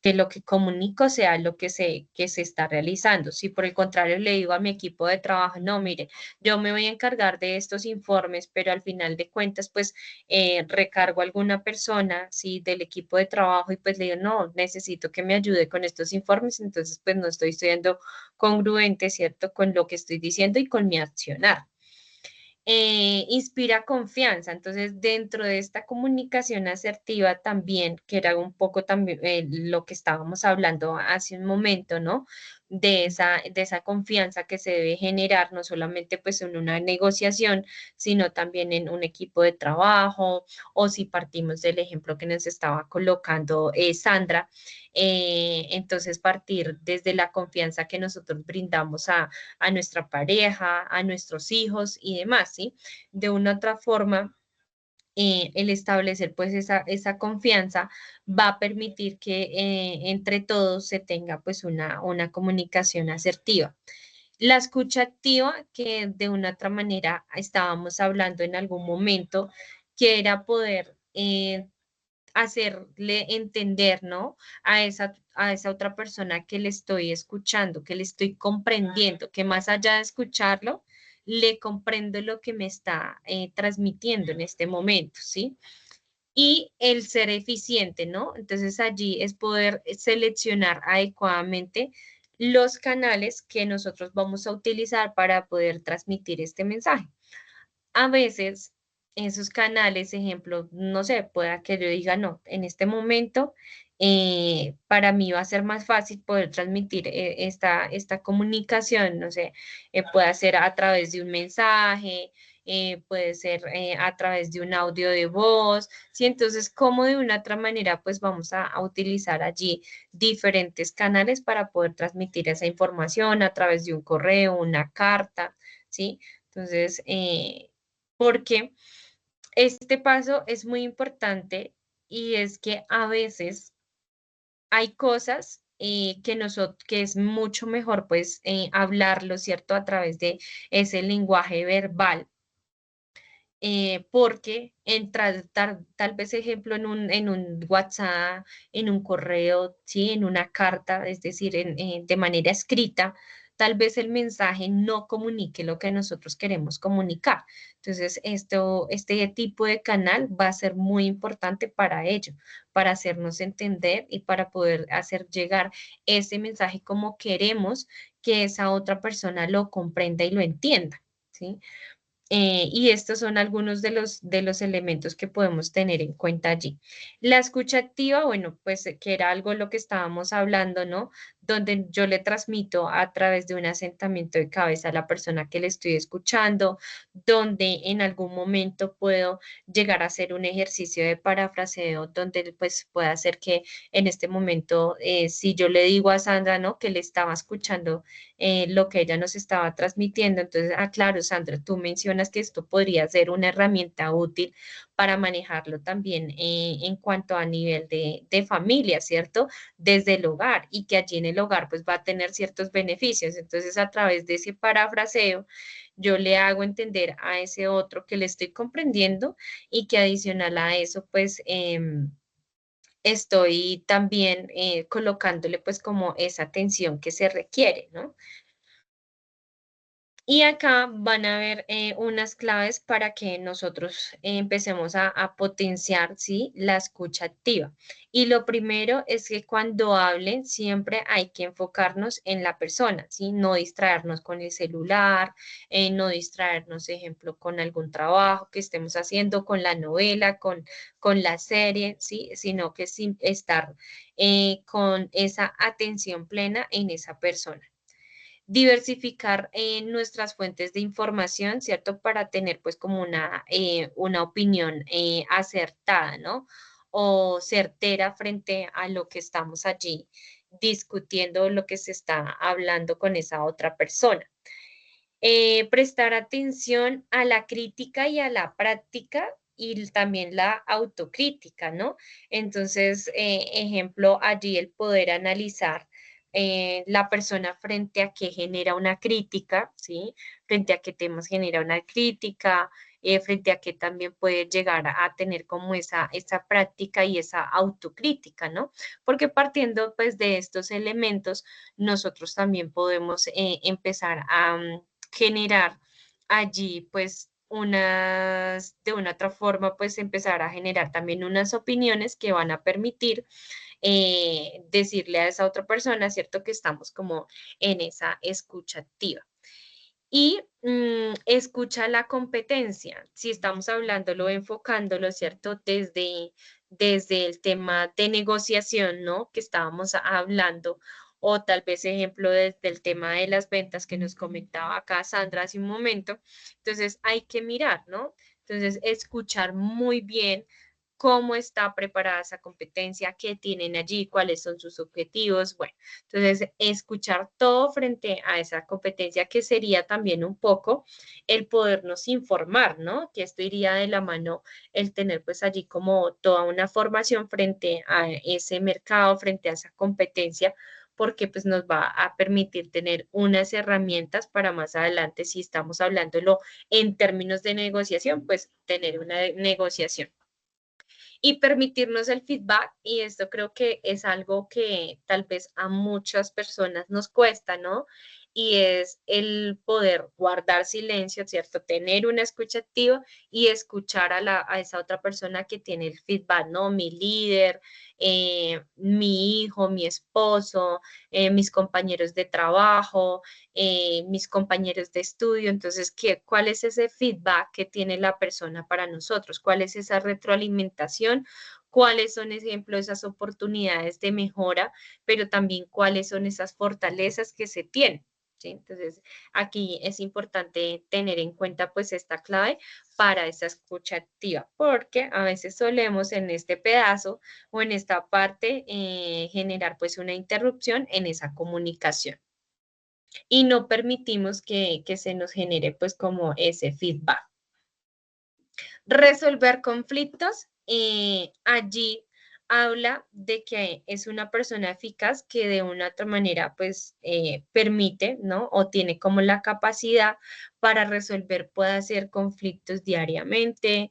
Que lo que comunico sea lo que se está realizando. Si por el contrario le digo a mi equipo de trabajo, no, mire, yo me voy a encargar de estos informes, pero al final de cuentas, pues recargo a alguna persona, sí, del equipo de trabajo y pues le digo, no, necesito que me ayude con estos informes, entonces pues no estoy siendo congruente, ¿cierto?, con lo que estoy diciendo y con mi accionar. Inspira confianza. Entonces, dentro de esta comunicación asertiva también, que era un poco también lo que estábamos hablando hace un momento, ¿no? De esa confianza que se debe generar no solamente pues en una negociación, sino también en un equipo de trabajo, o si partimos del ejemplo que nos estaba colocando Sandra, entonces partir desde la confianza que nosotros brindamos a nuestra pareja, a nuestros hijos y demás, ¿sí? De una otra forma, el establecer pues esa confianza va a permitir que entre todos se tenga pues una comunicación asertiva. La escucha activa, que de una otra manera estábamos hablando en algún momento, que era poder hacerle entender, ¿no? A esa otra persona que le estoy escuchando, que le estoy comprendiendo, que más allá de escucharlo, le comprendo lo que me está transmitiendo en este momento, ¿sí? Y el ser eficiente, ¿no? Entonces allí es poder seleccionar adecuadamente los canales que nosotros vamos a utilizar para poder transmitir este mensaje. A veces esos canales, ejemplo, no sé, pueda que yo diga, no, en este momento para mí va a ser más fácil poder transmitir esta comunicación, no sé, puede ser a través de un mensaje, puede ser a través de un audio de voz, ¿sí? Entonces, ¿cómo de una otra manera, pues vamos a utilizar allí diferentes canales para poder transmitir esa información a través de un correo, una carta, ¿sí? Entonces, porque este paso es muy importante y es que a veces hay cosas que es mucho mejor pues hablarlo, ¿cierto? A través de ese lenguaje verbal. Porque tal vez ejemplo en un WhatsApp, en un correo, ¿sí? En una carta, es decir, de manera escrita, tal vez el mensaje no comunique lo que nosotros queremos comunicar. Entonces, este tipo de canal va a ser muy importante para ello, para hacernos entender y para poder hacer llegar ese mensaje como queremos que esa otra persona lo comprenda y lo entienda, ¿sí? Y estos son algunos de los elementos que podemos tener en cuenta allí. La escucha activa, bueno, pues que era algo lo que estábamos hablando, ¿no? donde yo le transmito a través de un asentamiento de cabeza a la persona que le estoy escuchando, donde en algún momento puedo llegar a hacer un ejercicio de parafraseo, donde pues pueda hacer que en este momento, si yo le digo a Sandra, ¿no? Que le estaba escuchando lo que ella nos estaba transmitiendo, entonces, claro, Sandra, tú mencionas que esto podría ser una herramienta útil para manejarlo también en cuanto a nivel de familia, ¿cierto? Desde el hogar y que allí en el hogar pues va a tener ciertos beneficios. Entonces, a través de ese parafraseo, yo le hago entender a ese otro que le estoy comprendiendo y que adicional a eso, pues estoy también colocándole pues como esa atención que se requiere, ¿no? Y acá van a ver unas claves para que nosotros empecemos a potenciar, ¿sí? La escucha activa. Y lo primero es que cuando hablen siempre hay que enfocarnos en la persona, ¿sí? No distraernos con el celular, no distraernos, ejemplo, con algún trabajo que estemos haciendo, con la novela, con la serie, ¿sí? Sino que sin estar con esa atención plena en esa persona. Diversificar nuestras fuentes de información, ¿cierto? Para tener pues como una opinión acertada, ¿no? O certera frente a lo que estamos allí discutiendo, lo que se está hablando con esa otra persona. Prestar atención a la crítica y a la práctica y también la autocrítica, ¿no? Entonces, ejemplo, allí el poder analizar la persona frente a qué genera una crítica, ¿sí? Frente a qué temas genera una crítica, frente a qué también puede llegar a tener como esa práctica y esa autocrítica, ¿no? Porque partiendo pues de estos elementos, nosotros también podemos empezar a generar allí pues de una otra forma pues empezar a generar también unas opiniones que van a permitir decirle a esa otra persona, ¿cierto? Que estamos como en esa escucha activa. Y escucha la competencia, si estamos hablándolo, enfocándolo, ¿cierto? Desde el tema de negociación, ¿no? Que estábamos hablando, o tal vez ejemplo desde el tema de las ventas que nos comentaba acá Sandra hace un momento. Entonces hay que mirar, ¿no? Entonces escuchar muy bien cómo está preparada esa competencia, qué tienen allí, cuáles son sus objetivos. Bueno, entonces escuchar todo frente a esa competencia que sería también un poco el podernos informar, ¿no? Que esto iría de la mano el tener pues allí como toda una formación frente a ese mercado, frente a esa competencia porque pues nos va a permitir tener unas herramientas para más adelante, si estamos hablándolo en términos de negociación, pues tener una negociación y permitirnos el feedback. Y esto creo que es algo que tal vez a muchas personas nos cuesta, ¿no? Y es el poder guardar silencio, ¿cierto? Tener una escucha activa y escuchar a esa otra persona que tiene el feedback, ¿no? Mi líder, mi hijo, mi esposo, mis compañeros de trabajo, mis compañeros de estudio. Entonces, ¿cuál es ese feedback que tiene la persona para nosotros? ¿Cuál es esa retroalimentación? ¿Cuáles son, ejemplo, esas oportunidades de mejora, pero también cuáles son esas fortalezas que se tienen? ¿Sí? Entonces, aquí es importante tener en cuenta pues esta clave para esa escucha activa, porque a veces solemos en este pedazo o en esta parte generar pues una interrupción en esa comunicación y no permitimos que se nos genere pues como ese feedback. Resolver conflictos, allí habla de que es una persona eficaz que de una otra manera pues permite, ¿no? O tiene como la capacidad para resolver, puede hacer conflictos diariamente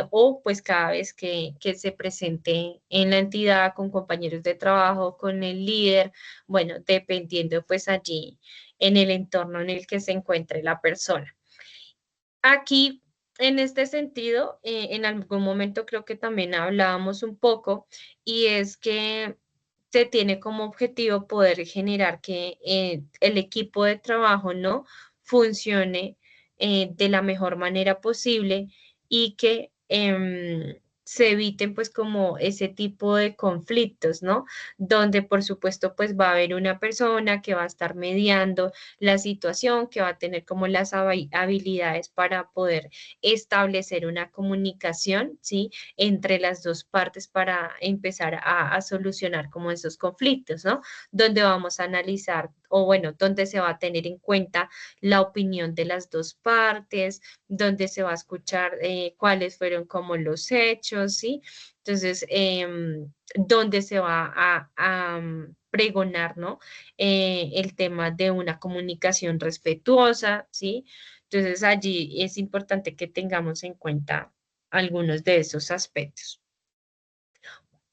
o pues cada vez que se presente en la entidad con compañeros de trabajo, con el líder, bueno, dependiendo pues allí en el entorno en el que se encuentre la persona. Aquí, en este sentido, en algún momento creo que también hablábamos un poco y es que se tiene como objetivo poder generar que el equipo de trabajo no funcione de la mejor manera posible y que se eviten pues como ese tipo de conflictos, ¿no? Donde por supuesto pues va a haber una persona que va a estar mediando la situación, que va a tener como las habilidades para poder establecer una comunicación, ¿sí? Entre las dos partes para empezar a solucionar como esos conflictos, ¿no? Donde vamos a analizar, o bueno, donde se va a tener en cuenta la opinión de las dos partes, donde se va a escuchar cuáles fueron como los hechos, ¿sí? Entonces, donde se va a pregonar, ¿no? El tema de una comunicación respetuosa, ¿sí? Entonces, allí es importante que tengamos en cuenta algunos de esos aspectos.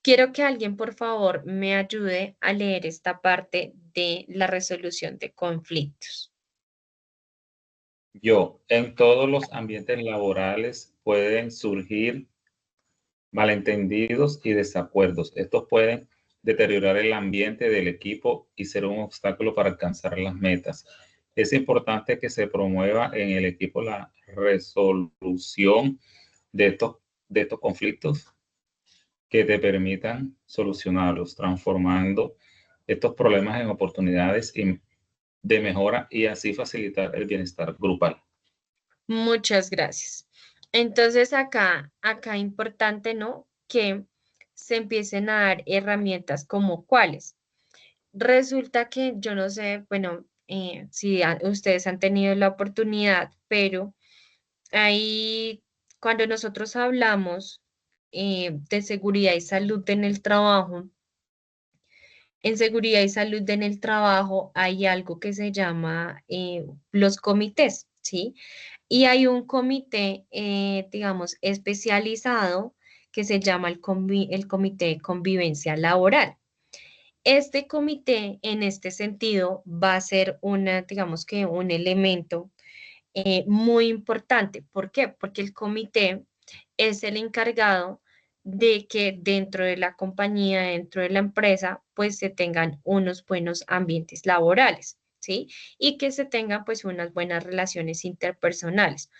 Quiero que alguien, por favor, me ayude a leer esta parte de la resolución de conflictos. Yo, en todos los ambientes laborales pueden surgir malentendidos y desacuerdos. Estos pueden deteriorar el ambiente del equipo y ser un obstáculo para alcanzar las metas. Es importante que se promueva en el equipo la resolución de estos conflictos que te permitan solucionarlos, transformando estos problemas en oportunidades de mejora y así facilitar el bienestar grupal. Muchas gracias. Entonces acá importante, ¿no? Que se empiecen a dar herramientas como cuáles. Resulta que yo no sé, bueno, si ustedes han tenido la oportunidad, pero ahí cuando nosotros hablamos de seguridad y salud en el trabajo, en seguridad y salud en el trabajo hay algo que se llama los comités, ¿sí? Y hay un comité, digamos, especializado que se llama el Comité de Convivencia Laboral. Este comité, en este sentido, va a ser una, digamos que un elemento muy importante. ¿Por qué? Porque el comité es el encargado de que dentro de la compañía, dentro de la empresa, pues se tengan unos buenos ambientes laborales, ¿sí? Y que se tengan pues unas buenas relaciones interpersonales.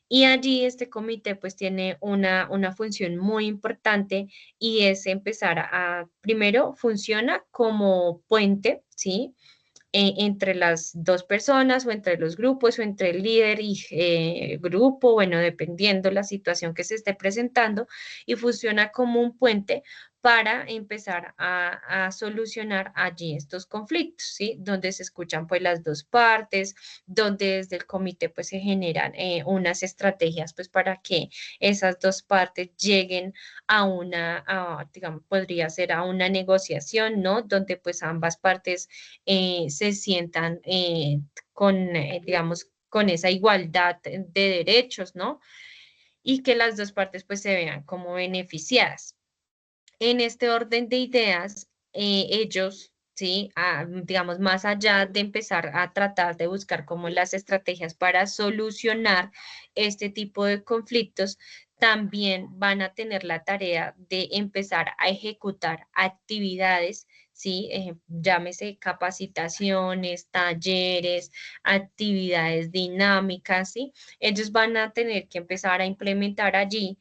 Y allí este comité pues tiene una función muy importante y es empezar primero funciona como puente, ¿sí? Entre las dos personas o entre los grupos o entre el líder y grupo, bueno, dependiendo la situación que se esté presentando, y funciona como un puente para empezar a solucionar allí estos conflictos, ¿sí? Donde se escuchan pues las dos partes, donde desde el comité pues se generan unas estrategias pues para que esas dos partes lleguen digamos, podría ser a una negociación, ¿no? Donde pues ambas partes se sientan digamos, con esa igualdad de derechos, ¿no? Y que las dos partes pues se vean como beneficiadas. En este orden de ideas, ellos, ¿sí? Digamos, más allá de empezar a tratar de buscar como las estrategias para solucionar este tipo de conflictos, también van a tener la tarea de empezar a ejecutar actividades, ¿sí? Llámese capacitaciones, talleres, actividades dinámicas, ¿sí? Ellos van a tener que empezar a implementar allí.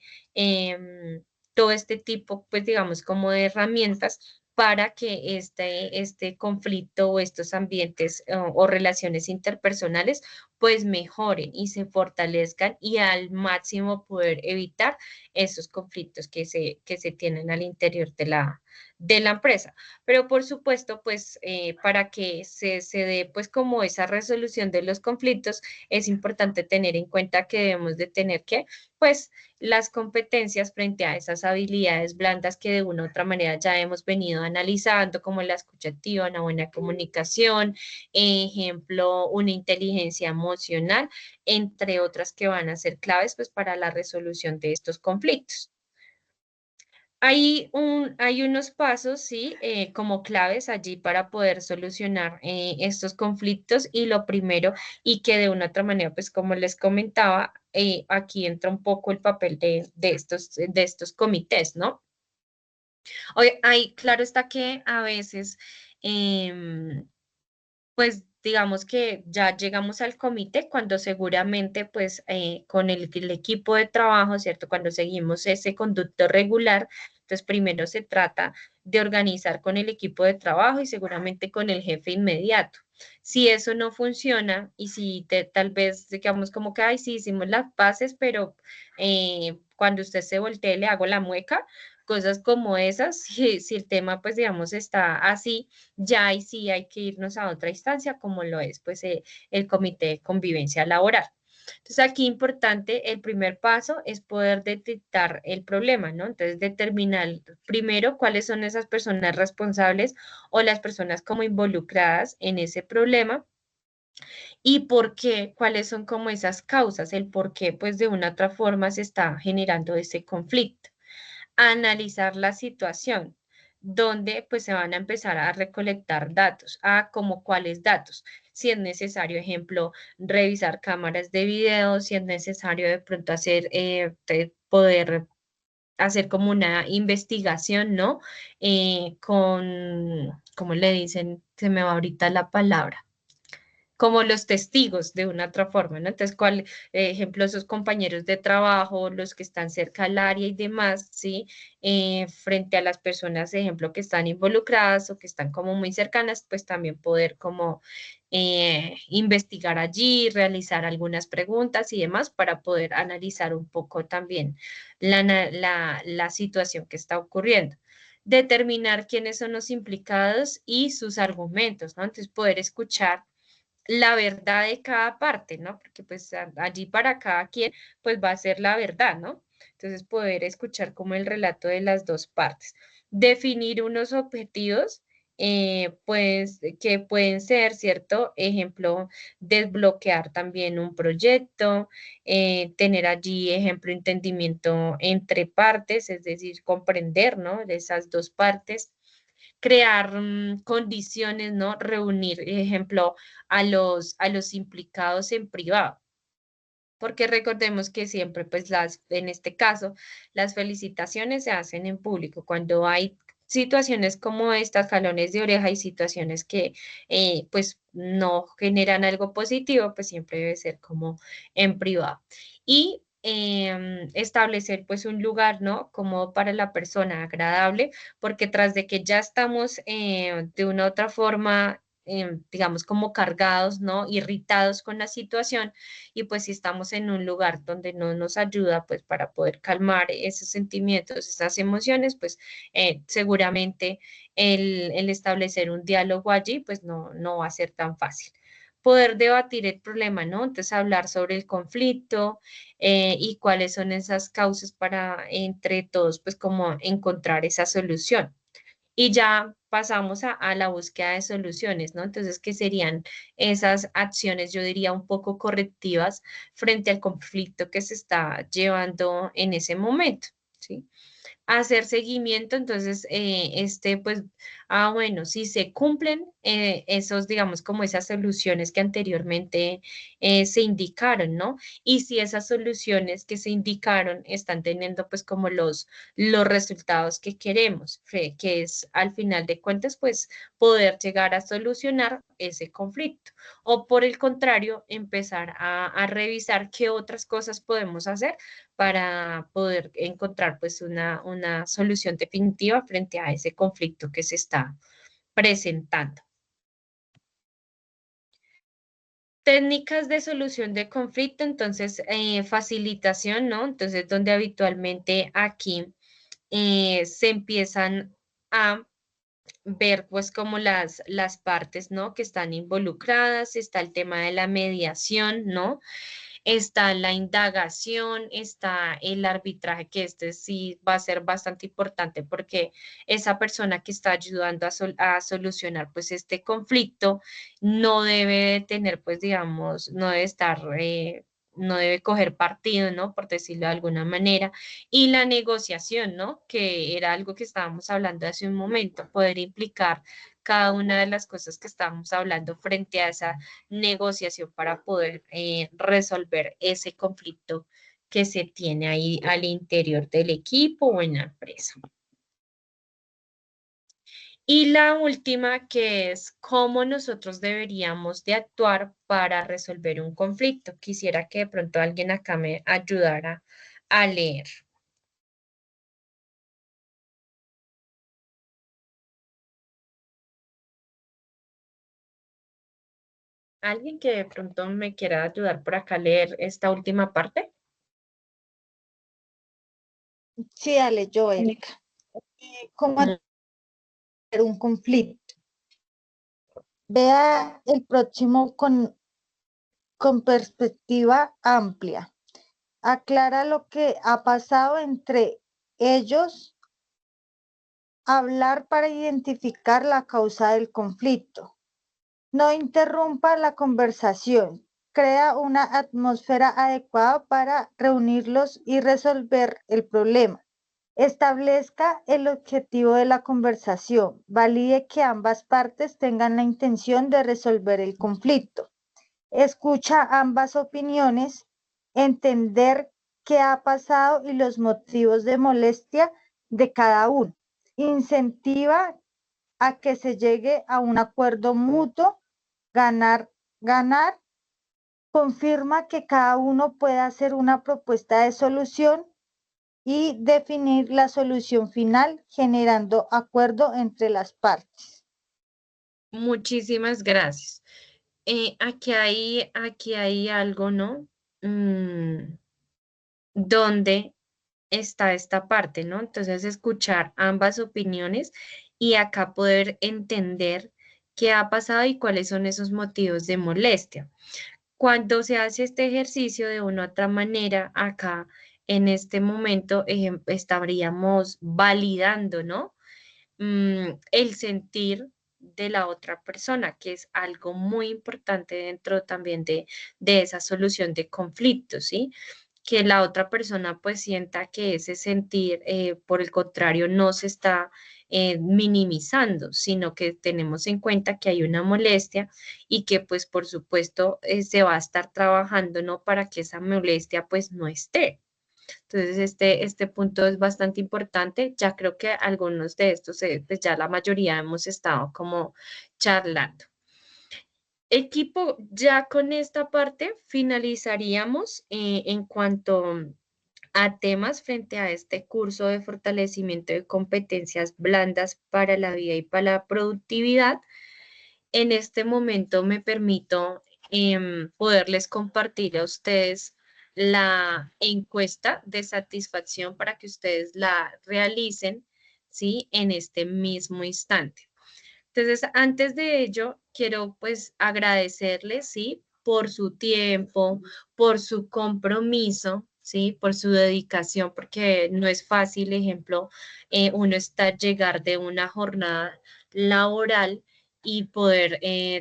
Todo este tipo, pues digamos, como de herramientas para que este conflicto o estos ambientes o relaciones interpersonales pues mejoren y se fortalezcan y al máximo poder evitar esos conflictos que se tienen al interior de la empresa. Pero por supuesto, pues para que se dé pues como esa resolución de los conflictos, es importante tener en cuenta que debemos de tener que pues las competencias frente a esas habilidades blandas que de una u otra manera ya hemos venido analizando, como la escucha activa, una buena comunicación, ejemplo, una inteligencia emocional, entre otras que van a ser claves pues para la resolución de estos conflictos. Hay unos pasos, sí, como claves allí para poder solucionar estos conflictos y lo primero, y que de una otra manera, pues como les comentaba, aquí entra un poco el papel de estos comités, ¿no? Oye, ahí claro está que a veces, pues digamos que ya llegamos al comité cuando seguramente pues con el equipo de trabajo, ¿cierto? Cuando seguimos ese conducto regular, entonces primero se trata de organizar con el equipo de trabajo y seguramente con el jefe inmediato. Si eso no funciona y si tal vez digamos como que, ay, sí, hicimos las paces, pero cuando usted se voltee le hago la mueca, cosas como esas, si el tema pues digamos está así, ya ahí sí hay que irnos a otra instancia como lo es pues el comité de convivencia laboral. Entonces aquí importante, el primer paso es poder detectar el problema, ¿no? Entonces determinar primero cuáles son esas personas responsables o las personas como involucradas en ese problema y por qué, cuáles son como esas causas, el por qué pues de una u otra forma se está generando ese conflicto. Analizar la situación, donde pues se van a empezar a recolectar datos, como cuáles datos, si es necesario, ejemplo, revisar cámaras de video, si es necesario de pronto hacer, poder hacer como una investigación, ¿no? ¿Cómo le dicen? Se me va ahorita la palabra como los testigos de una otra forma, ¿no? Entonces, ejemplo, esos compañeros de trabajo, los que están cerca al área y demás, ¿sí? Frente a las personas, ejemplo, que están involucradas o que están como muy cercanas, pues también poder como investigar allí, realizar algunas preguntas y demás para poder analizar un poco también la situación que está ocurriendo. Determinar quiénes son los implicados y sus argumentos, ¿no? Entonces, poder escuchar la verdad de cada parte, ¿no? Porque pues allí para cada quien pues va a ser la verdad, ¿no? Entonces poder escuchar como el relato de las dos partes. Definir unos objetivos, pues que pueden ser, ¿cierto? Ejemplo, desbloquear también un proyecto, tener allí, ejemplo, entendimiento entre partes, es decir, comprender, ¿no? De esas dos partes crear condiciones, ¿no? Reunir, ejemplo, a los implicados en privado. Porque recordemos que siempre, pues en este caso, las felicitaciones se hacen en público. Cuando hay situaciones como estas, jalones de oreja y situaciones que pues no generan algo positivo, pues siempre debe ser como en privado. Y establecer pues un lugar, ¿no? Como para la persona agradable, porque tras de que ya estamos de una u otra forma, digamos, como cargados, ¿no? Irritados con la situación, y pues si estamos en un lugar donde no nos ayuda, pues para poder calmar esos sentimientos, esas emociones, pues seguramente el establecer un diálogo allí, pues no va a ser tan fácil. Poder debatir el problema, ¿no? Entonces hablar sobre el conflicto y cuáles son esas causas para entre todos, pues como encontrar esa solución. Y ya pasamos a la búsqueda de soluciones, ¿no? Entonces, ¿qué serían esas acciones, yo diría, un poco correctivas frente al conflicto que se está llevando en ese momento, ¿sí? Hacer seguimiento, entonces, pues, bueno, si se cumplen esos, digamos, como esas soluciones que anteriormente se indicaron, ¿no? Y si esas soluciones que se indicaron están teniendo, pues, como los resultados que queremos, que es, al final de cuentas, pues, poder llegar a solucionar ese conflicto. O por el contrario, empezar a revisar qué otras cosas podemos hacer para poder encontrar pues una solución definitiva frente a ese conflicto que se está presentando. Técnicas de solución de conflicto, entonces facilitación, ¿no? Entonces donde habitualmente aquí se empiezan a ver pues como las partes, ¿no? Que están involucradas, está el tema de la mediación, ¿no? Está la indagación, está el arbitraje, que este sí va a ser bastante importante porque esa persona que está ayudando a solucionar pues este conflicto no debe tener pues digamos, no debe estar... no debe coger partido, ¿no? Por decirlo de alguna manera. Y la negociación, ¿no? Que era algo que estábamos hablando hace un momento, poder implicar cada una de las cosas que estábamos hablando frente a esa negociación para poder resolver ese conflicto que se tiene ahí al interior del equipo o en la empresa. Y la última, que es cómo nosotros deberíamos de actuar para resolver un conflicto. Quisiera que de pronto alguien acá me ayudara a leer. ¿Alguien que de pronto me quiera ayudar por acá a leer esta última parte? Sí, dale, yo, Erika. ¿Cómo hacer un conflicto? Vea el próximo con perspectiva amplia. Aclara lo que ha pasado entre ellos, hablar para identificar la causa del conflicto. No interrumpa la conversación. Crea una atmósfera adecuada para reunirlos y resolver el problema. Establezca el objetivo de la conversación. Valide que ambas partes tengan la intención de resolver el conflicto. Escucha ambas opiniones. Entender qué ha pasado y los motivos de molestia de cada uno. Incentiva a que se llegue a un acuerdo mutuo, ganar, ganar. Confirma que cada uno puede hacer una propuesta de solución y definir la solución final generando acuerdo entre las partes. Muchísimas gracias. Aquí hay algo, ¿no? ¿Dónde está esta parte, ¿no? Entonces, escuchar ambas opiniones y acá poder entender qué ha pasado y cuáles son esos motivos de molestia. Cuando se hace este ejercicio de una u otra manera, acá en este momento estaríamos validando, ¿no? El sentir de la otra persona, que es algo muy importante dentro también de esa solución de conflictos, ¿sí? Que la otra persona pues sienta que ese sentir, por el contrario, no se está minimizando, sino que tenemos en cuenta que hay una molestia y que pues por supuesto se va a estar trabajando, ¿no? Para que esa molestia pues no esté. Entonces, este punto es bastante importante. Ya creo que algunos de estos, pues ya la mayoría hemos estado como charlando. Equipo, ya con esta parte finalizaríamos en cuanto a temas frente a este curso de fortalecimiento de competencias blandas para la vida y para la productividad. En este momento me permito poderles compartir a ustedes la encuesta de satisfacción para que ustedes la realicen, ¿sí? En este mismo instante. Entonces, antes de ello, quiero pues agradecerles, ¿sí? Por su tiempo, por su compromiso, ¿sí? Por su dedicación, porque no es fácil, ejemplo, uno está llegar de una jornada laboral y poder,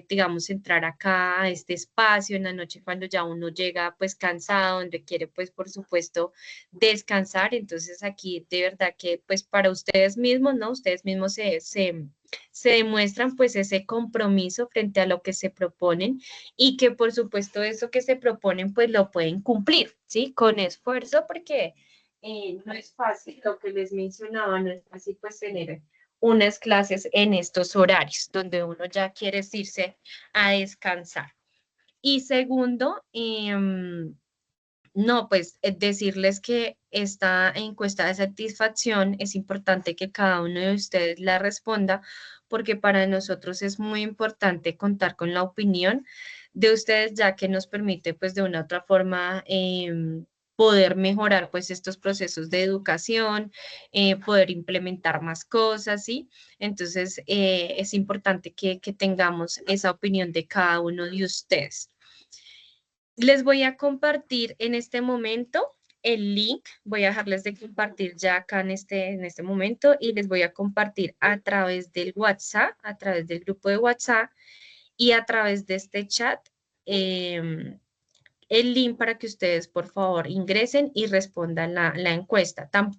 digamos, entrar acá a este espacio en la noche cuando ya uno llega pues cansado, donde quiere pues por supuesto descansar. Entonces aquí de verdad que pues para ustedes mismos, ¿no? Ustedes mismos se demuestran pues ese compromiso frente a lo que se proponen y que por supuesto eso que se proponen pues lo pueden cumplir, ¿sí? Con esfuerzo porque no es fácil, lo que les mencionaba, no es fácil pues tener unas clases en estos horarios donde uno ya quiere irse a descansar. Y segundo, no, pues decirles que esta encuesta de satisfacción es importante que cada uno de ustedes la responda porque para nosotros es muy importante contar con la opinión de ustedes ya que nos permite pues de una u otra forma poder mejorar pues estos procesos de educación, poder implementar más cosas, ¿sí? Entonces es importante que tengamos esa opinión de cada uno de ustedes. Les voy a compartir en este momento el link. Voy a dejarles de compartir ya acá en este momento y les voy a compartir a través del WhatsApp, a través del grupo de WhatsApp y a través de este chat el link para que ustedes por favor ingresen y respondan la encuesta. Tan